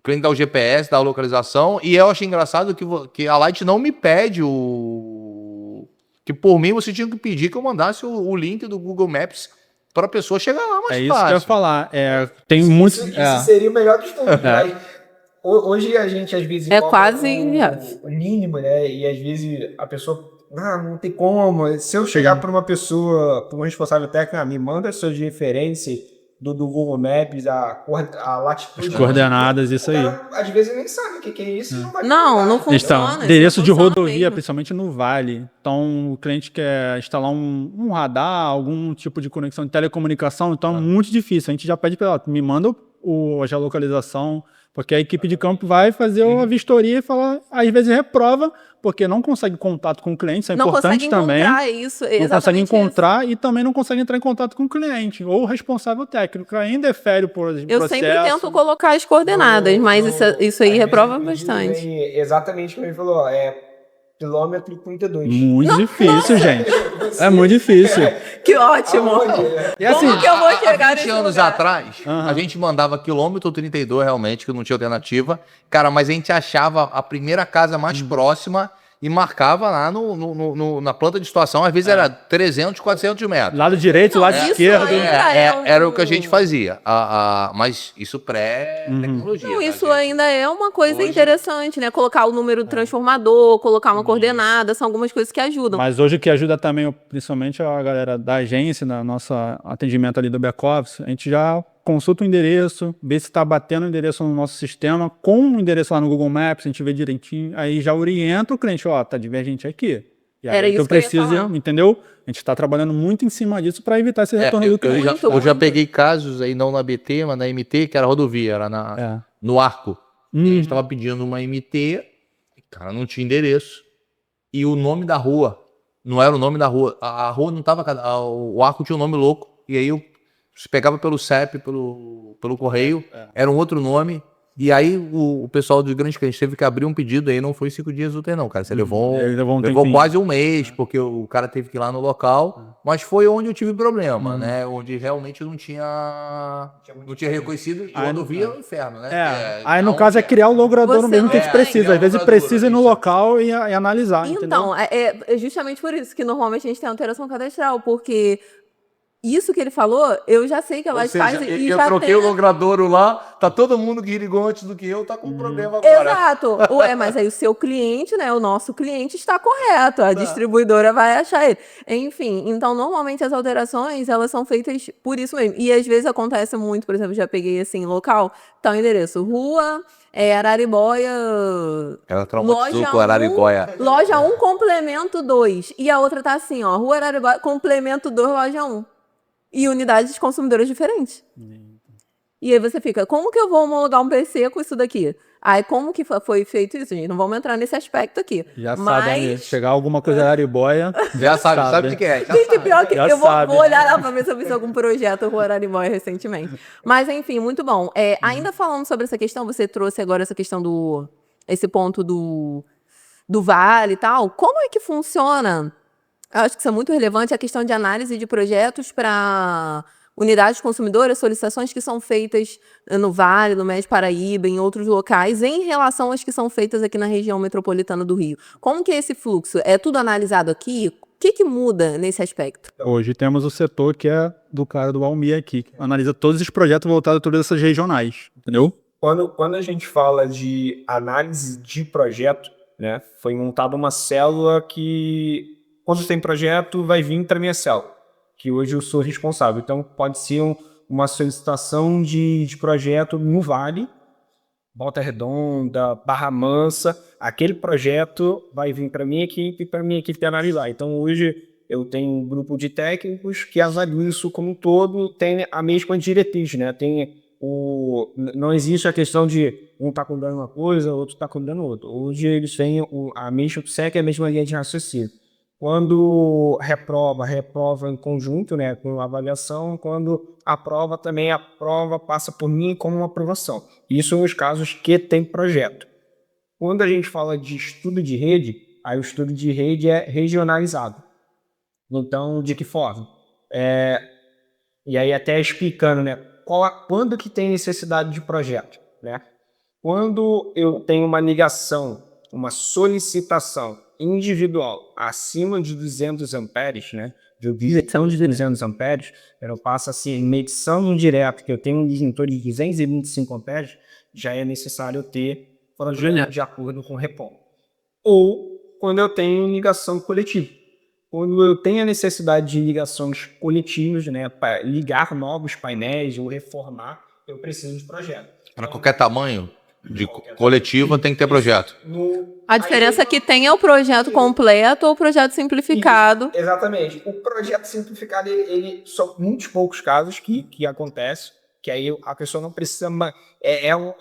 cliente dar o GPS, dar a localização. E eu achei engraçado que a Light não me pede que por mim você tinha que pedir que eu mandasse o link do Google Maps para a pessoa chegar lá mais É isso fácil. que eu ia falar. Tem muitos. Isso seria o melhor dos mundos. Mas hoje a gente, às vezes... É coloca quase inviável. o mínimo, né? E às vezes a pessoa... não tem como. Se eu chegar para uma pessoa, para um responsável técnico, me manda suas referências do Google Maps, a latitude. As coordenadas, isso aí. O cara, às vezes nem sabe o que é isso. Não vai Não procurar. funciona. Então, isso endereço não de funciona rodovia, mesmo. principalmente no Vale. Então, o cliente quer instalar um radar, algum tipo de conexão de telecomunicação, então é muito difícil. A gente já pede para ela, me manda a geolocalização, porque a equipe de campo vai fazer a vistoria e falar, às vezes reprova, porque não consegue contato com o cliente, isso é Não importante consegue também. encontrar isso. Não consegue Exatamente encontrar e também não consegue entrar em contato com o cliente. Ou o responsável técnico ainda defere por isso. Eu processo. sempre tento colocar as coordenadas, mas isso aí às reprova vezes, bastante. Exatamente como ele falou, quilômetro 32. Muito difícil, gente. É muito difícil. Que ótimo! E assim, Como que eu vou chegar Há 20 nesse anos lugar? atrás, a gente mandava quilômetro 32 realmente, que não tinha alternativa. Cara, mas a gente achava a primeira casa mais próxima e marcava lá na planta de situação. Às vezes era 300, 400 metros. lado direito, lado isso esquerdo. ainda Era o que a gente fazia. Mas isso pré-tecnologia. Não, tá, isso gente? ainda é uma coisa Hoje- interessante, né? Colocar o número do transformador, colocar uma coordenada, são algumas coisas que ajudam. Mas hoje o que ajuda também, principalmente a galera da agência, no nosso atendimento ali do back-office, a gente já consulta o endereço, vê se está batendo o endereço no nosso sistema, com o endereço lá no Google Maps, a gente vê direitinho, aí já orienta o cliente, ó, tá divergente aqui. E aí Era que isso eu que eu ia preciso, falar. entendeu? A gente está trabalhando muito em cima disso para evitar esse retorno do cliente. Eu já peguei casos aí, não na BT, mas na MT, que era rodovia, era no Arco. A gente estava pedindo uma MT, cara, não tinha endereço. E o nome da rua, não era o nome da rua. A rua não estava. O Arco tinha um nome louco. e aí você pegava pelo CEP, pelo correio, era um outro nome. E aí o pessoal dos grandes clientes teve que abrir um pedido aí, não foi 5 dias úteis não, cara. Você levou tempinho. quase um mês, porque o cara teve que ir lá no local, mas foi onde eu tive problema, né? Onde realmente não tinha reconhecido, e quando via é o inferno, né? Aí no caso é criar o logradouro mesmo que a gente precisa. Às vezes precisa ir no local e analisar, Então, entendeu? é justamente por isso que normalmente a gente tem alteração cadastral, porque isso que ele falou, eu já sei que elas fazem e eu já troquei tem... o logradouro lá, tá todo mundo que ligou antes do que eu, tá com problema agora. Exato. Ué, mas aí o seu cliente, né, o nosso cliente está correto, a distribuidora vai achar ele. Enfim, então normalmente as alterações, elas são feitas por isso mesmo. E às vezes acontece muito, por exemplo, já peguei assim, local, tá o endereço, rua, Araribóia... Ela traumatizou com o Araribóia. Loja 1, complemento 2. E a outra tá assim, ó, rua Araribóia, complemento 2, loja 1. E unidades consumidoras diferentes. E aí você fica, como que eu vou homologar um PC com isso daqui? Aí como que foi feito isso, gente? Não vamos entrar nesse aspecto aqui. Já sabe, né? Chegar alguma coisa da Araribóia. Já sabe o que é. Já Gente, sabe. pior que Já eu sabe. vou olhar lá pra ver se eu fiz algum projeto Rua Araribóia recentemente. Mas enfim, muito bom. Ainda falando sobre essa questão, você trouxe agora essa questão esse ponto do vale e tal. Como é que funciona? Eu acho que isso é muito relevante, a questão de análise de projetos para unidades consumidoras, solicitações que são feitas no Vale, no Médio Paraíba, em outros locais, em relação às que são feitas aqui na região metropolitana do Rio. Como que é esse fluxo? É tudo analisado aqui? O que muda nesse aspecto? Hoje temos o setor que é do cara do Almir aqui, que analisa todos os projetos voltados a todas essas regionais, entendeu? Quando a gente fala de análise de projeto, né, foi montada uma célula que, quando tem projeto, vai vir para a minha célula, que hoje eu sou responsável. Então, pode ser uma solicitação de projeto no Vale, Volta Redonda, Barra Mansa. Aquele projeto vai vir para minha equipe analisar. Então, hoje eu tenho um grupo de técnicos que avaliam isso como um todo, tem a mesma diretriz, né? Não existe a questão de um está cuidando uma coisa, outro está cuidando outra. Hoje eles têm segue a mesma linha de raciocínio. Quando reprova em conjunto, né, com avaliação. Quando aprova, também a prova passa por mim como uma aprovação. Isso são os casos que tem projeto. Quando a gente fala de estudo de rede, aí o estudo de rede é regionalizado. Então, de que forma? E aí até explicando, né, quando que tem necessidade de projeto, né? Quando eu tenho uma ligação, uma solicitação individual acima de 200 amperes, né? De medição de 200 amperes, eu passo assim, medição direta, que eu tenho um disjuntor de 225 amperes, já é necessário ter projeto de acordo com o REPOM. Ou quando eu tenho ligação coletiva. Quando eu tenho a necessidade de ligações coletivas, né, para ligar novos painéis ou reformar, eu preciso de projeto. Para qualquer tamanho de coletiva tem que ter projeto. A diferença que tem é o projeto completo ou o projeto simplificado. Exatamente. O projeto simplificado, ele são muitos poucos casos que acontece, que aí a pessoa não precisa...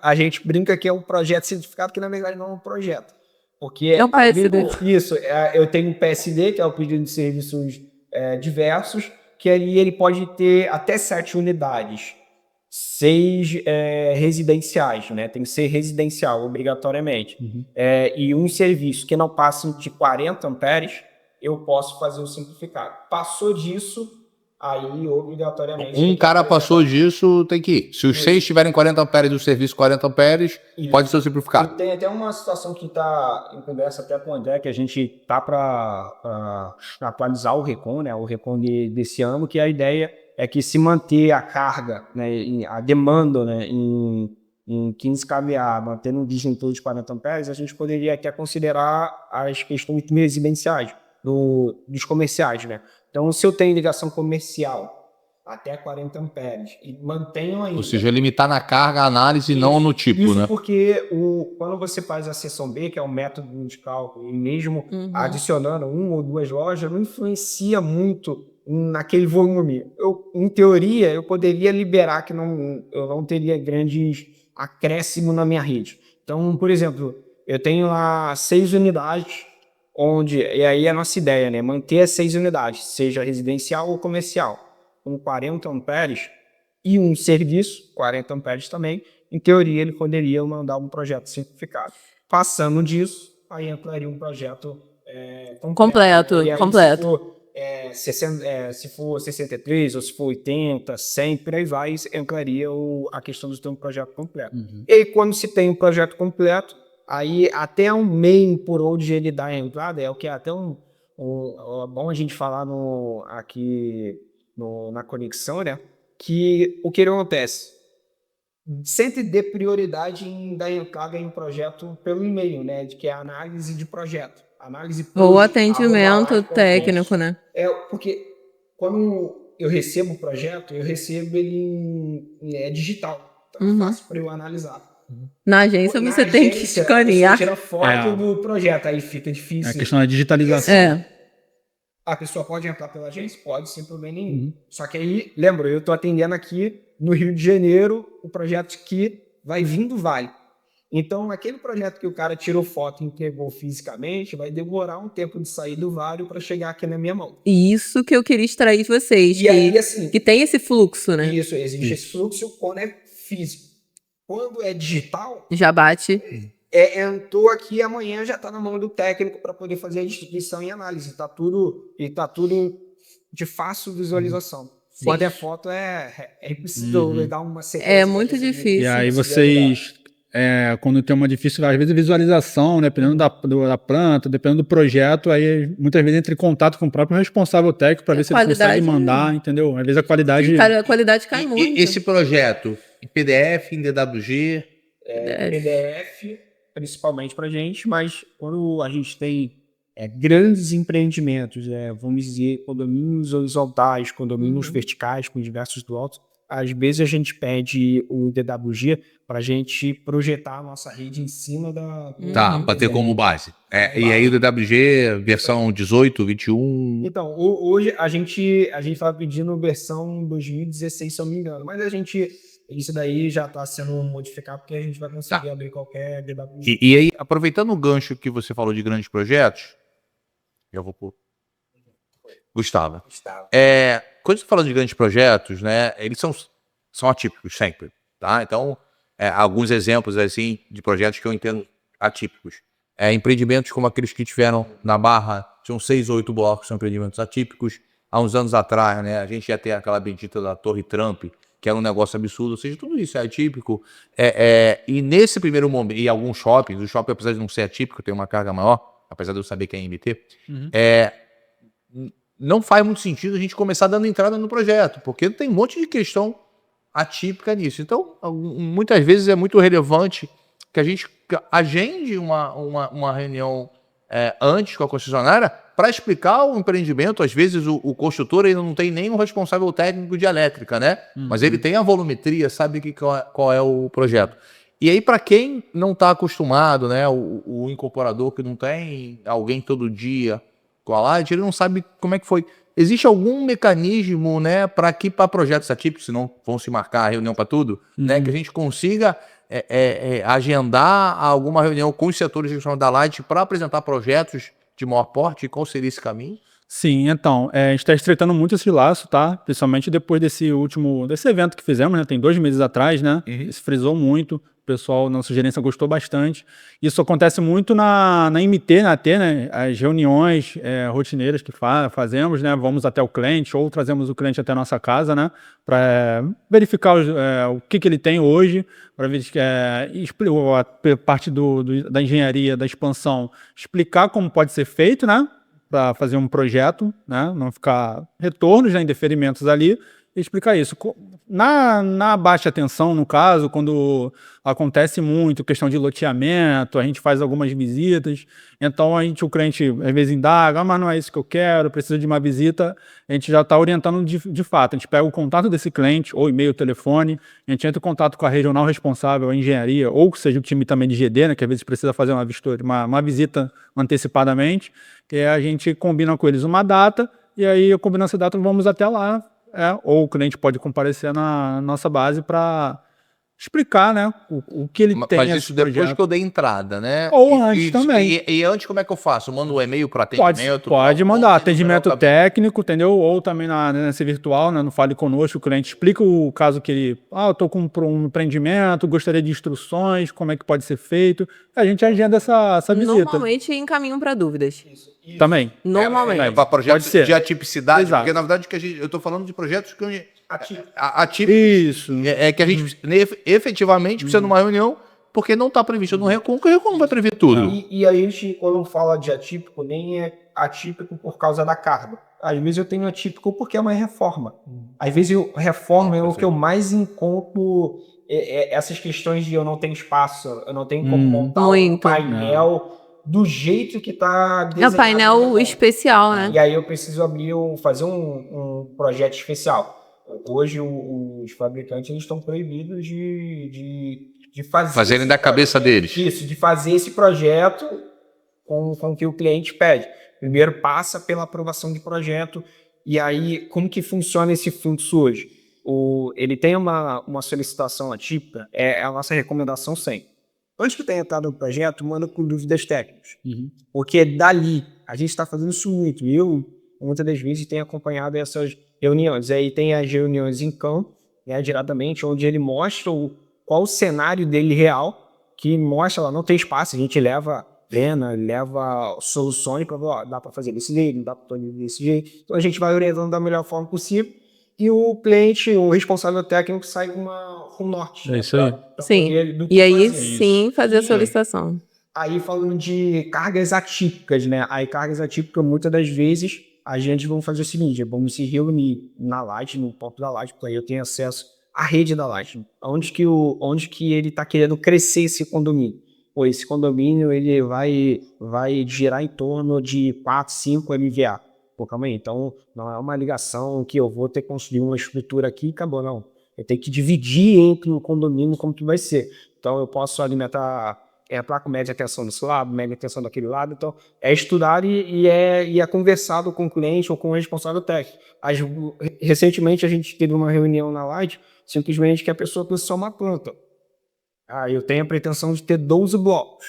a gente brinca que é um projeto simplificado, que na verdade não é um projeto. Porque É um PSD. Isso, eu tenho um PSD, que é o pedido de serviços diversos, que ali ele pode ter até 7 unidades. 6 residenciais, né? Tem que ser residencial, obrigatoriamente. E um serviço que não passe de 40 amperes, eu posso fazer o simplificado. Passou disso, aí obrigatoriamente... Um cara passou disso, tem que ir. Se os 6 tiverem 40 amperes do serviço 40 amperes, pode ser o simplificado. E tem até uma situação que está em conversa até com o André, que a gente está para atualizar o RECON, né? O RECON desse ano, que a ideia é que se manter a carga, né, a demanda, né, em 15 kVA, mantendo um disjuntor de 40 amperes, a gente poderia até considerar as questões residenciais, dos comerciais, né? Então, se eu tenho ligação comercial até 40 amperes e mantenho ainda... Ou seja, limitar na carga a análise e não no tipo, isso, né? Porque quando você faz a seção B, que é o método de cálculo, e mesmo adicionando 1 ou 2 lojas, não influencia muito naquele volume. Em teoria, eu poderia liberar que eu não teria grandes acréscimo na minha rede. Então, por exemplo, eu tenho lá 6 unidades, e aí a nossa ideia, né, manter as 6 unidades, seja residencial ou comercial. com 40 amperes e um serviço, 40 amperes também, em teoria ele poderia mandar um projeto simplificado. Passando disso, aí entraria um projeto Completo, E aí, completo. se for 63 ou se for 80, 100, por aí vai, entraria a questão de ter um projeto completo. E aí, quando se tem um projeto completo, aí até um meio por onde ele dá a entrada, é o que é até bom a gente falar aqui na conexão, né? Que o que acontece? Sempre dê prioridade em dar entrada em um projeto pelo e-mail, né? Que é a análise de projeto. Análise Ou atendimento técnico, né? Porque quando eu recebo o projeto, eu recebo ele digital. Então é fácil para eu analisar. Na agência você tem que escanear. Você tira foto do projeto, aí fica difícil. É a questão da digitalização. A pessoa pode entrar pela agência? Pode, sem problema nenhum. Só que aí, lembra, eu estou atendendo aqui no Rio de Janeiro o projeto que vai vir do Vale. Então, aquele projeto que o cara tirou foto e entregou fisicamente vai demorar um tempo de sair do Vale para chegar aqui na minha mão. Isso que eu queria extrair de vocês. Assim, que tem esse fluxo, né? Isso, existe esse fluxo quando é físico. Quando é digital... Já bate... entrou aqui, amanhã já está na mão do técnico para poder fazer a distribuição e análise. Tá tudo de fácil visualização. Quando é foto, é impossível dar uma sequência. É muito difícil. E aí vocês, quando tem uma difícil, às vezes visualização, dependendo da planta, dependendo do projeto, aí muitas vezes entra em contato com o próprio responsável técnico para ver se ele consegue mandar, entendeu? Às vezes a qualidade... A qualidade cai muito. Esse projeto, em PDF, em DWG... PDF... principalmente para a gente, mas quando a gente tem grandes empreendimentos, vamos dizer, condomínios horizontais, condomínios verticais com diversos blocos, às vezes a gente pede o DWG para a gente projetar a nossa rede em cima da... Tá, para ter como base. E aí o DWG, versão 18, 21... Então, hoje a gente estava pedindo versão 2016, se eu não me engano, mas isso daí já está sendo modificado porque a gente vai conseguir abrir qualquer DWG. E aí, aproveitando o gancho que você falou de grandes projetos, eu vou pôr. Gustavo. Quando você fala de grandes projetos, né, eles são atípicos sempre, tá? Então, alguns exemplos assim de projetos que eu entendo atípicos. Empreendimentos como aqueles que tiveram na Barra, tinham 6 ou 8 blocos, são empreendimentos atípicos. Há uns anos atrás, né, a gente ia ter aquela bendita da Torre Trump, que era um negócio absurdo, ou seja, tudo isso é atípico. E nesse primeiro momento, e alguns shoppings, o shopping, apesar de não ser atípico, tem uma carga maior, apesar de eu saber que é MT, não faz muito sentido a gente começar dando entrada no projeto, porque tem um monte de questão atípica nisso. Então, muitas vezes é muito relevante que a gente agende uma reunião antes com a concessionária para explicar o empreendimento. Às vezes o construtor ainda não tem nem um responsável técnico de elétrica, né? Mas ele tem a volumetria, sabe qual é o projeto. E aí, para quem não está acostumado, né, o incorporador que não tem alguém todo dia com a Light, ele não sabe como é que foi. Existe algum mecanismo, né, para projetos atípicos, senão vão se marcar a reunião para tudo, né, que a gente consiga agendar alguma reunião com os setores de gestão da Light para apresentar projetos de maior porte? E qual seria esse caminho? Sim, então, a gente está estreitando muito esse laço, tá? Principalmente depois desse evento que fizemos, né? Tem 2 meses atrás, né? Isso frisou muito, o pessoal, nossa gerência gostou bastante. Isso acontece muito na MT, na AT, né? As reuniões rotineiras que fazemos, né? Vamos até o cliente ou trazemos o cliente até a nossa casa, né? Para verificar o que ele tem hoje, para ver a parte da engenharia, da expansão, explicar como pode ser feito, né? Para fazer um projeto, né? Não ficar retornos, né, indeferimentos ali, e explicar isso. Na baixa tensão, no caso, quando acontece muito questão de loteamento, a gente faz algumas visitas, então o cliente às vezes indaga, mas não é isso que eu quero, preciso de uma visita, a gente já está orientando de fato, a gente pega o contato desse cliente, ou e-mail, telefone, a gente entra em contato com a regional responsável, a engenharia, ou que seja o time também de GD, né, que às vezes precisa fazer uma visita antecipadamente, que a gente combina com eles uma data, e aí, combinando essa data, vamos até lá, ou o cliente pode comparecer na nossa base para explicar, né, o que ele tem Mas nesse isso depois projeto. que eu dei entrada, né? Ou antes também. E antes como é que eu faço? Eu mando um e-mail para Pode atendimento? mandar Pode, atendimento melhor técnico, entendeu? Ou também nessa virtual, né? No Fale Conosco, o cliente explica o caso que ele... eu tô com um empreendimento, gostaria de instruções, como é que pode ser feito. A gente agenda essa visita. Normalmente encaminham para dúvidas. Também. Normalmente. para projetos Pode ser. de atipicidade, Exato. porque na verdade eu estou falando de projetos que atípicos. Isso. É que a gente efetivamente precisa de uma reunião porque não está previsto no RECON, porque o RECON não vai prever tudo. E a gente, quando fala de atípico, nem é atípico por causa da carga. Às vezes eu tenho atípico porque é uma reforma. Às vezes reforma é o que eu mais encontro, essas questões de eu não tenho espaço, eu não tenho como montar um painel do jeito que está É o painel especial, né? E aí eu preciso fazer um projeto especial. Hoje os fabricantes eles estão proibidos de fazerem da cabeça deles. Isso, de fazer esse projeto com o que o cliente pede. Primeiro passa pela aprovação de projeto, e aí como que funciona esse fluxo hoje? Ele tem uma solicitação atípica, é a nossa recomendação sempre. Antes que tenha entrado no projeto, manda com dúvidas técnicas. Porque dali, a gente está fazendo isso muito. Eu, muitas das vezes, tenho acompanhado essas reuniões. Aí tem as reuniões em campo, né, diretamente, onde ele mostra qual o cenário dele real, que mostra lá, não tem espaço, a gente leva leva soluções para dá para fazer desse jeito, não dá para fazer desse jeito. Então a gente vai orientando da melhor forma possível e o cliente, o responsável técnico, sai com um norte. É isso aí. Sim. E aí sim fazer a solicitação. Aí falando de cargas atípicas, né? Aí cargas atípicas, muitas das vezes, a gente vai fazer o seguinte, vamos se reunir na laje, no ponto da laje, porque aí eu tenho acesso à rede da laje. Onde que ele está querendo crescer esse condomínio? Esse condomínio ele vai girar em torno de 4, 5 MVA. Pô, calma aí, então não é uma ligação que eu vou ter que construir uma estrutura aqui e acabou, não. Eu tenho que dividir entre o condomínio como que vai ser. Então eu posso alimentar placa média tensão desse lado, média tensão daquele lado. Então é estudar e é conversado com o cliente ou com o responsável técnico. Recentemente a gente teve uma reunião na Light, simplesmente que a pessoa precisa uma planta. Eu tenho a pretensão de ter 12 blocos.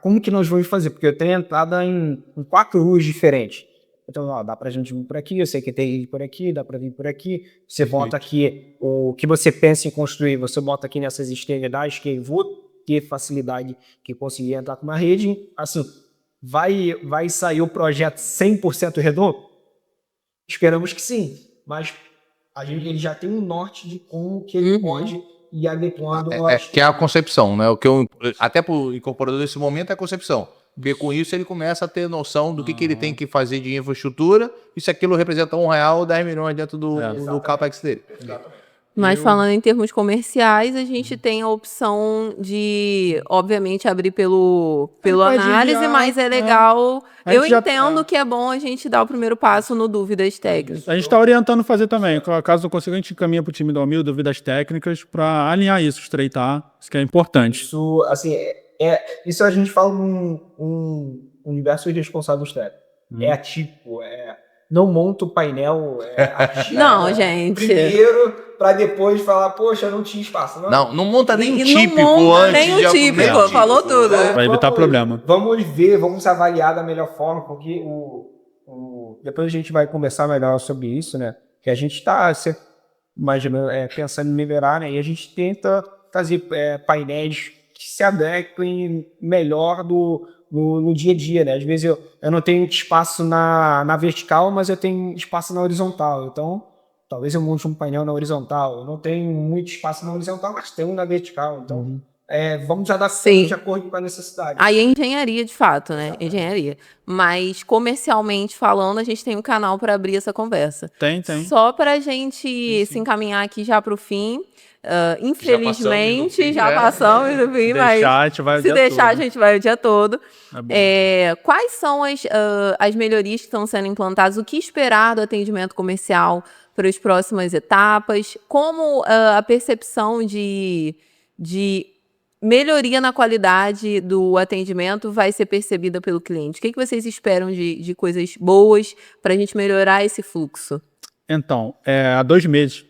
Como que nós vamos fazer? Porque eu tenho entrada em 4 ruas diferentes. Então, dá pra gente vir por aqui, eu sei que tem que ir por aqui, dá pra vir por aqui. Você bota aqui o que você pensa em construir, você bota aqui nessas extremidades que eu vou ter facilidade que conseguir entrar com uma rede. Assim, vai sair o projeto 100% redondo? Esperamos que sim, mas ele já tem um norte de como que ele pode ir adequando. Que é a concepção, né? O que até para o incorporador nesse momento é a concepção. Porque com isso ele começa a ter noção do que ele tem que fazer de infraestrutura e se aquilo representa R$1 ou 10 milhões dentro do CAPEX dele. Mas falando em termos comerciais, a gente tem a opção de, obviamente, abrir pelo análise, mas é legal. Eu entendo que é bom a gente dar o primeiro passo no dúvidas técnicas. A gente está orientando fazer também. Caso não consiga, a gente encaminha para o time do Almil, dúvidas técnicas, para alinhar isso, estreitar. Isso que é importante. Isso, assim, isso a gente fala num universo de responsáveis técnicos. É atípico, não monta o painel. Não, gente. Primeiro, para depois falar, poxa, não tinha espaço. Não monta nem E típico não monta antes nem o típico, falou tudo. Vai evitar problema. Vamos ver, vamos avaliar da melhor forma, porque depois a gente vai conversar melhor sobre isso, né? Que a gente está pensando em melhorar, né? E a gente tenta fazer painéis que se adequem melhor no dia a dia, né? Às vezes eu não tenho espaço na vertical, mas eu tenho espaço na horizontal. Então, talvez eu monte um painel na horizontal. Eu não tenho muito espaço na horizontal, mas tenho na vertical. Então, vamos adaptar de acordo com a necessidade. Aí é engenharia, de fato, né? Engenharia. Mas, comercialmente falando, a gente tem um canal para abrir essa conversa. Tem. Só para a gente se encaminhar aqui já para o fim. Infelizmente, já passamos do fim, mas se deixar, a gente vai o dia todo. Quais são as melhorias que estão sendo implantadas? O que esperar do atendimento comercial para as próximas etapas? Como a percepção de melhoria na qualidade do atendimento vai ser percebida pelo cliente? O que vocês esperam de coisas boas para a gente melhorar esse fluxo? Então, há 2 meses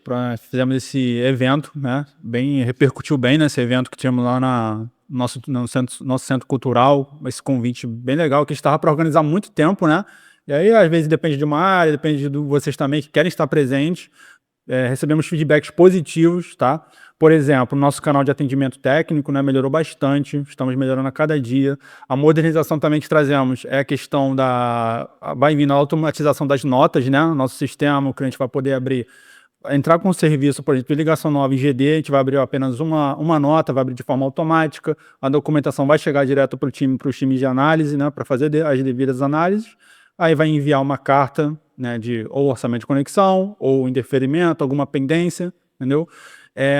fizemos esse evento, né? Repercutiu bem nesse evento que tínhamos lá no nosso centro cultural, esse convite bem legal, que estava para organizar há muito tempo, né? E aí, às vezes, depende de uma área, depende de vocês também que querem estar presentes. Recebemos feedbacks positivos, tá? Por exemplo, o nosso canal de atendimento técnico, né, melhorou bastante, estamos melhorando a cada dia. A modernização também que trazemos é a questão vai vindo a automatização das notas, né? Nosso sistema, o cliente vai poder entrar com o serviço, por exemplo, de ligação nova em GD, a gente vai abrir apenas uma nota, vai abrir de forma automática, a documentação vai chegar direto para os times de análise, né, para fazer as devidas análises, aí vai enviar uma carta, né, de ou orçamento de conexão, ou indeferimento, alguma pendência, entendeu?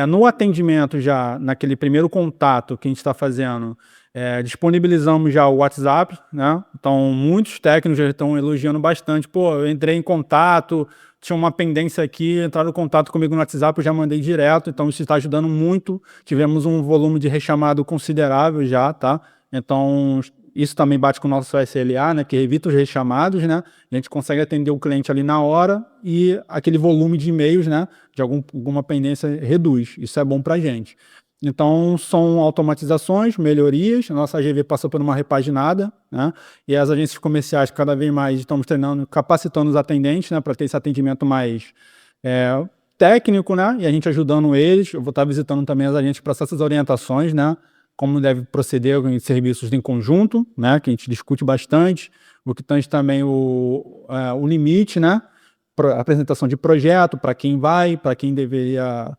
No atendimento já, naquele primeiro contato que a gente está fazendo, disponibilizamos já o WhatsApp, né? Então, muitos técnicos já estão elogiando bastante. Pô, eu entrei em contato, tinha uma pendência aqui, entraram em contato comigo no WhatsApp, eu já mandei direto, então isso está ajudando muito. Tivemos um volume de rechamado considerável já, tá? Então, isso também bate com o nosso SLA, né, que evita os rechamados, né? A gente consegue atender o cliente ali na hora e aquele volume de e-mails, né, de alguma pendência reduz. Isso é bom para a gente. Então, são automatizações, melhorias. A nossa AGV passou por uma repaginada, né? E as agências comerciais, cada vez mais, estamos treinando, capacitando os atendentes, né, para ter esse atendimento mais técnico, né? E a gente ajudando eles. Eu vou estar visitando também as agências para essas orientações, né? Como deve proceder em serviços em conjunto, né, que a gente discute bastante, o que tange também o limite, né, apresentação de projeto, para quem vai, para quem deveria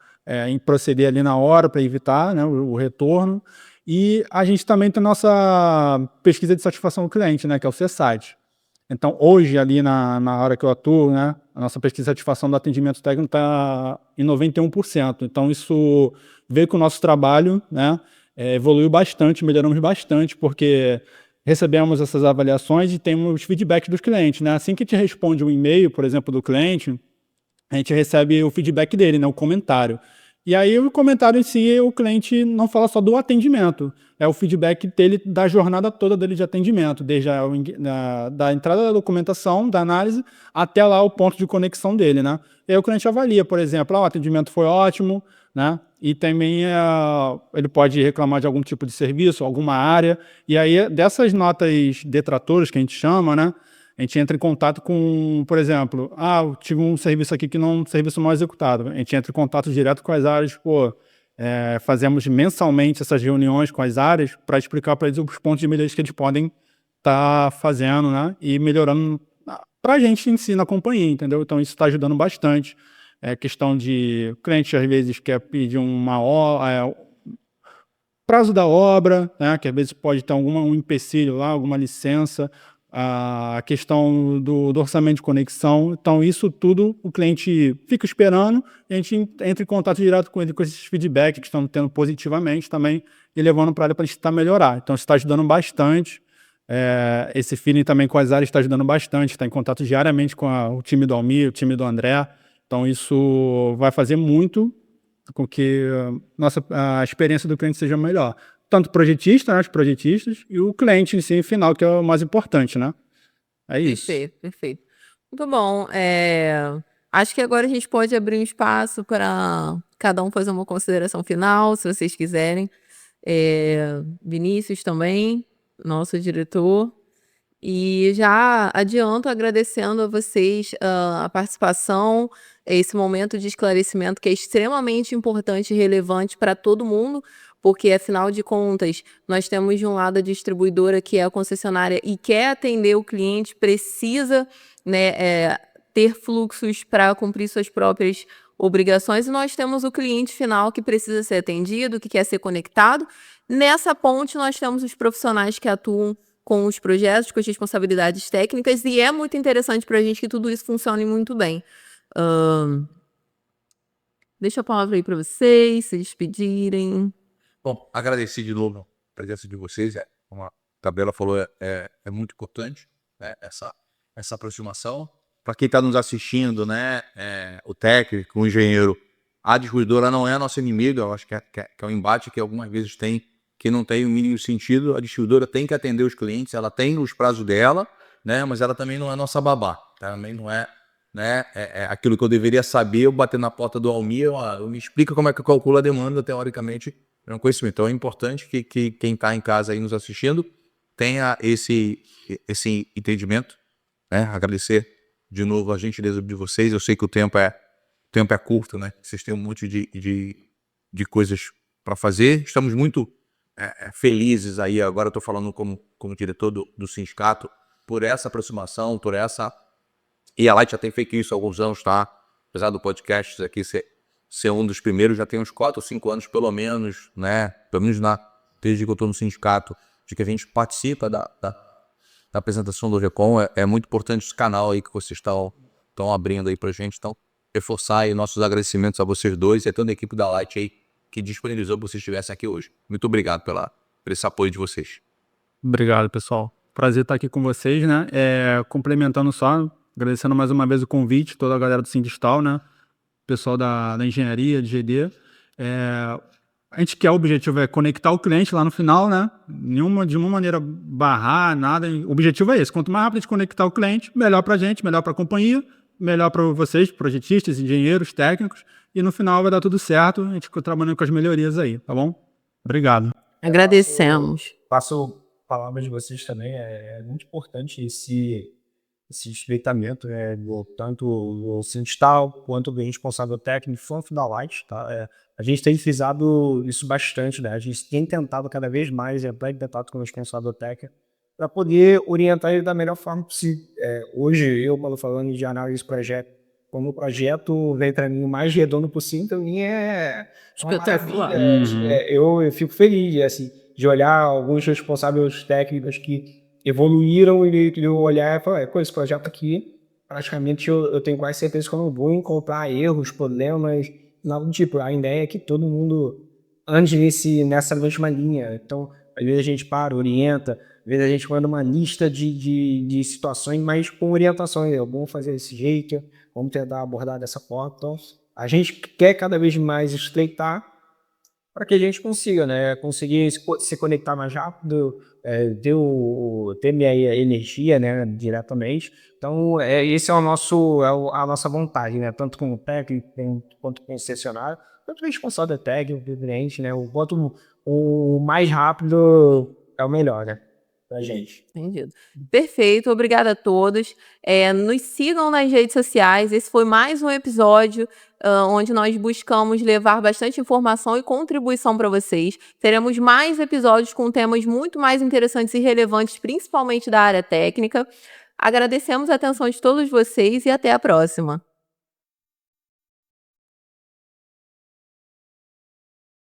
proceder ali na hora, para evitar, né, o retorno. E a gente também tem a nossa pesquisa de satisfação do cliente, né, que é o CSAT. Então, hoje, ali na hora que eu atuo, né, a nossa pesquisa de satisfação do atendimento técnico está em 91%. Então, isso veio com o nosso trabalho, né, evoluiu bastante, melhoramos bastante, porque recebemos essas avaliações e temos feedback dos clientes, né? Assim que a gente responde um e-mail, por exemplo, do cliente, a gente recebe o feedback dele, né? O comentário. E aí o comentário em si, o cliente não fala só do atendimento, é o feedback dele da jornada toda dele de atendimento, desde da entrada da documentação, da análise, até lá o ponto de conexão dele, né? E aí o cliente avalia, por exemplo, o atendimento foi ótimo, né? E também ele pode reclamar de algum tipo de serviço, alguma área, e aí dessas notas detratoras que a gente chama, né? A gente entra em contato com, por exemplo, eu tive um serviço aqui que não serviço mal executado. A gente entra em contato direto com as áreas, fazemos mensalmente essas reuniões com as áreas para explicar para eles os pontos de melhoria que eles podem estar fazendo, né? E melhorando para a gente em si na companhia, entendeu? Então isso está ajudando bastante. Questão de o cliente às vezes quer pedir prazo da obra, né? Que às vezes pode ter um empecilho lá, alguma licença, a questão do orçamento de conexão. Então, isso tudo o cliente fica esperando, e a gente entra em contato direto com ele, com esses feedbacks que estão tendo positivamente também, e levando para a área para a gente tentar melhorar. Então, isso está ajudando bastante. Esse feeling também com as áreas está ajudando bastante, está em contato diariamente com o time do Almir, o time do André. Então, isso vai fazer muito com que a experiência do cliente seja melhor. Tanto projetista, né, os projetistas, e o cliente em si, final, que é o mais importante, né? É isso. Perfeito, perfeito. Muito bom. Acho que agora a gente pode abrir um espaço para cada um fazer uma consideração final, se vocês quiserem. Vinícius também, nosso diretor. E já adianto agradecendo a vocês a participação, esse momento de esclarecimento que é extremamente importante e relevante para todo mundo, porque, afinal de contas, nós temos de um lado a distribuidora, que é a concessionária, e quer atender o cliente, precisa, né, ter fluxos para cumprir suas próprias obrigações, e nós temos o cliente final que precisa ser atendido, que quer ser conectado. Nessa ponte, nós temos os profissionais que atuam com os projetos, com as responsabilidades técnicas, e é muito interessante para a gente que tudo isso funcione muito bem. Deixo a palavra aí para vocês se despedirem. Bom, agradecer de novo a presença de vocês. Como a Gabriela falou, é muito importante, né, essa aproximação. Para quem está nos assistindo, né, o técnico, o engenheiro, a distribuidora não é a nossa inimiga. Eu acho que é um embate que algumas vezes tem, que não tem o mínimo sentido. A distribuidora tem que atender os clientes, ela tem os prazos dela, né, mas ela também não é nossa babá, também não é né? Aquilo que eu deveria saber, eu bater na porta do Almir, me explica como é que eu calculo a demanda, teoricamente, é um conhecimento. Então é importante que quem está em casa aí nos assistindo tenha esse entendimento, né? Agradecer de novo a gentileza de vocês. Eu sei que o tempo é curto, né? Vocês têm um monte de coisas para fazer. Estamos muito felizes aí, agora eu estou falando como diretor do sindicato, por essa aproximação, por essa... E a Light já tem feito isso há alguns anos, tá? Apesar do podcast aqui ser um dos primeiros, já tem uns 4 ou 5 anos, pelo menos, né? Pelo menos desde que eu estou no sindicato, de que a gente participa da apresentação do Recon. É muito importante esse canal aí que vocês estão abrindo aí pra gente. Então, reforçar aí nossos agradecimentos a vocês dois e a toda a equipe da Light aí que disponibilizou para vocês estivessem aqui hoje. Muito obrigado por esse apoio de vocês. Obrigado, pessoal. Prazer estar aqui com vocês, né? Complementando só, agradecendo mais uma vez o convite, toda a galera do Sindistal, né? Pessoal da engenharia, de GD. A gente quer, o objetivo é conectar o cliente lá no final, né? De uma maneira barrar, nada. O objetivo é esse. Quanto mais rápido a gente conectar o cliente, melhor para a gente, melhor para a companhia, melhor para vocês, projetistas, engenheiros, técnicos. E no final vai dar tudo certo. A gente fica trabalhando com as melhorias aí, tá bom? Obrigado. Agradecemos. Passo a palavra de vocês também. É muito importante esse estreitamento, tanto o Sindistal quanto do responsável técnico da Light, tá? A gente tem frisado isso bastante, né? A gente tem tentado cada vez mais entrar em contato com o responsável técnico para poder orientar ele da melhor forma possível. Hoje, eu, falando de análise de projeto, como o projeto vem para mim o mais redondo possível, para mim é Espetacular. eu fico feliz assim, de olhar alguns responsáveis técnicos que evoluíram e eu olhar e falar, esse projeto aqui, praticamente eu tenho quase certeza que eu não vou encontrar erros, problemas, nada do tipo. A ideia é que todo mundo ande nessa mesma linha. Então, às vezes a gente orienta, às vezes a gente manda uma lista de situações, mas com orientações. Vamos fazer desse jeito, vamos tentar abordar dessa forma. Então, a gente quer cada vez mais estreitar para que a gente consiga, né? Conseguir se conectar mais rápido, ter minha energia, né, diretamente. Então, esse é a nossa vontade, né? Tanto com o técnico quanto com o concessionário, tanto o responsável técnico, o cliente, né? O quanto o mais rápido é o melhor, né? Pra gente. Entendido. Perfeito, obrigada a todos. Nos sigam nas redes sociais. Esse foi mais um episódio onde nós buscamos levar bastante informação e contribuição para vocês. Teremos mais episódios com temas muito mais interessantes e relevantes, principalmente da área técnica. Agradecemos a atenção de todos vocês e até a próxima.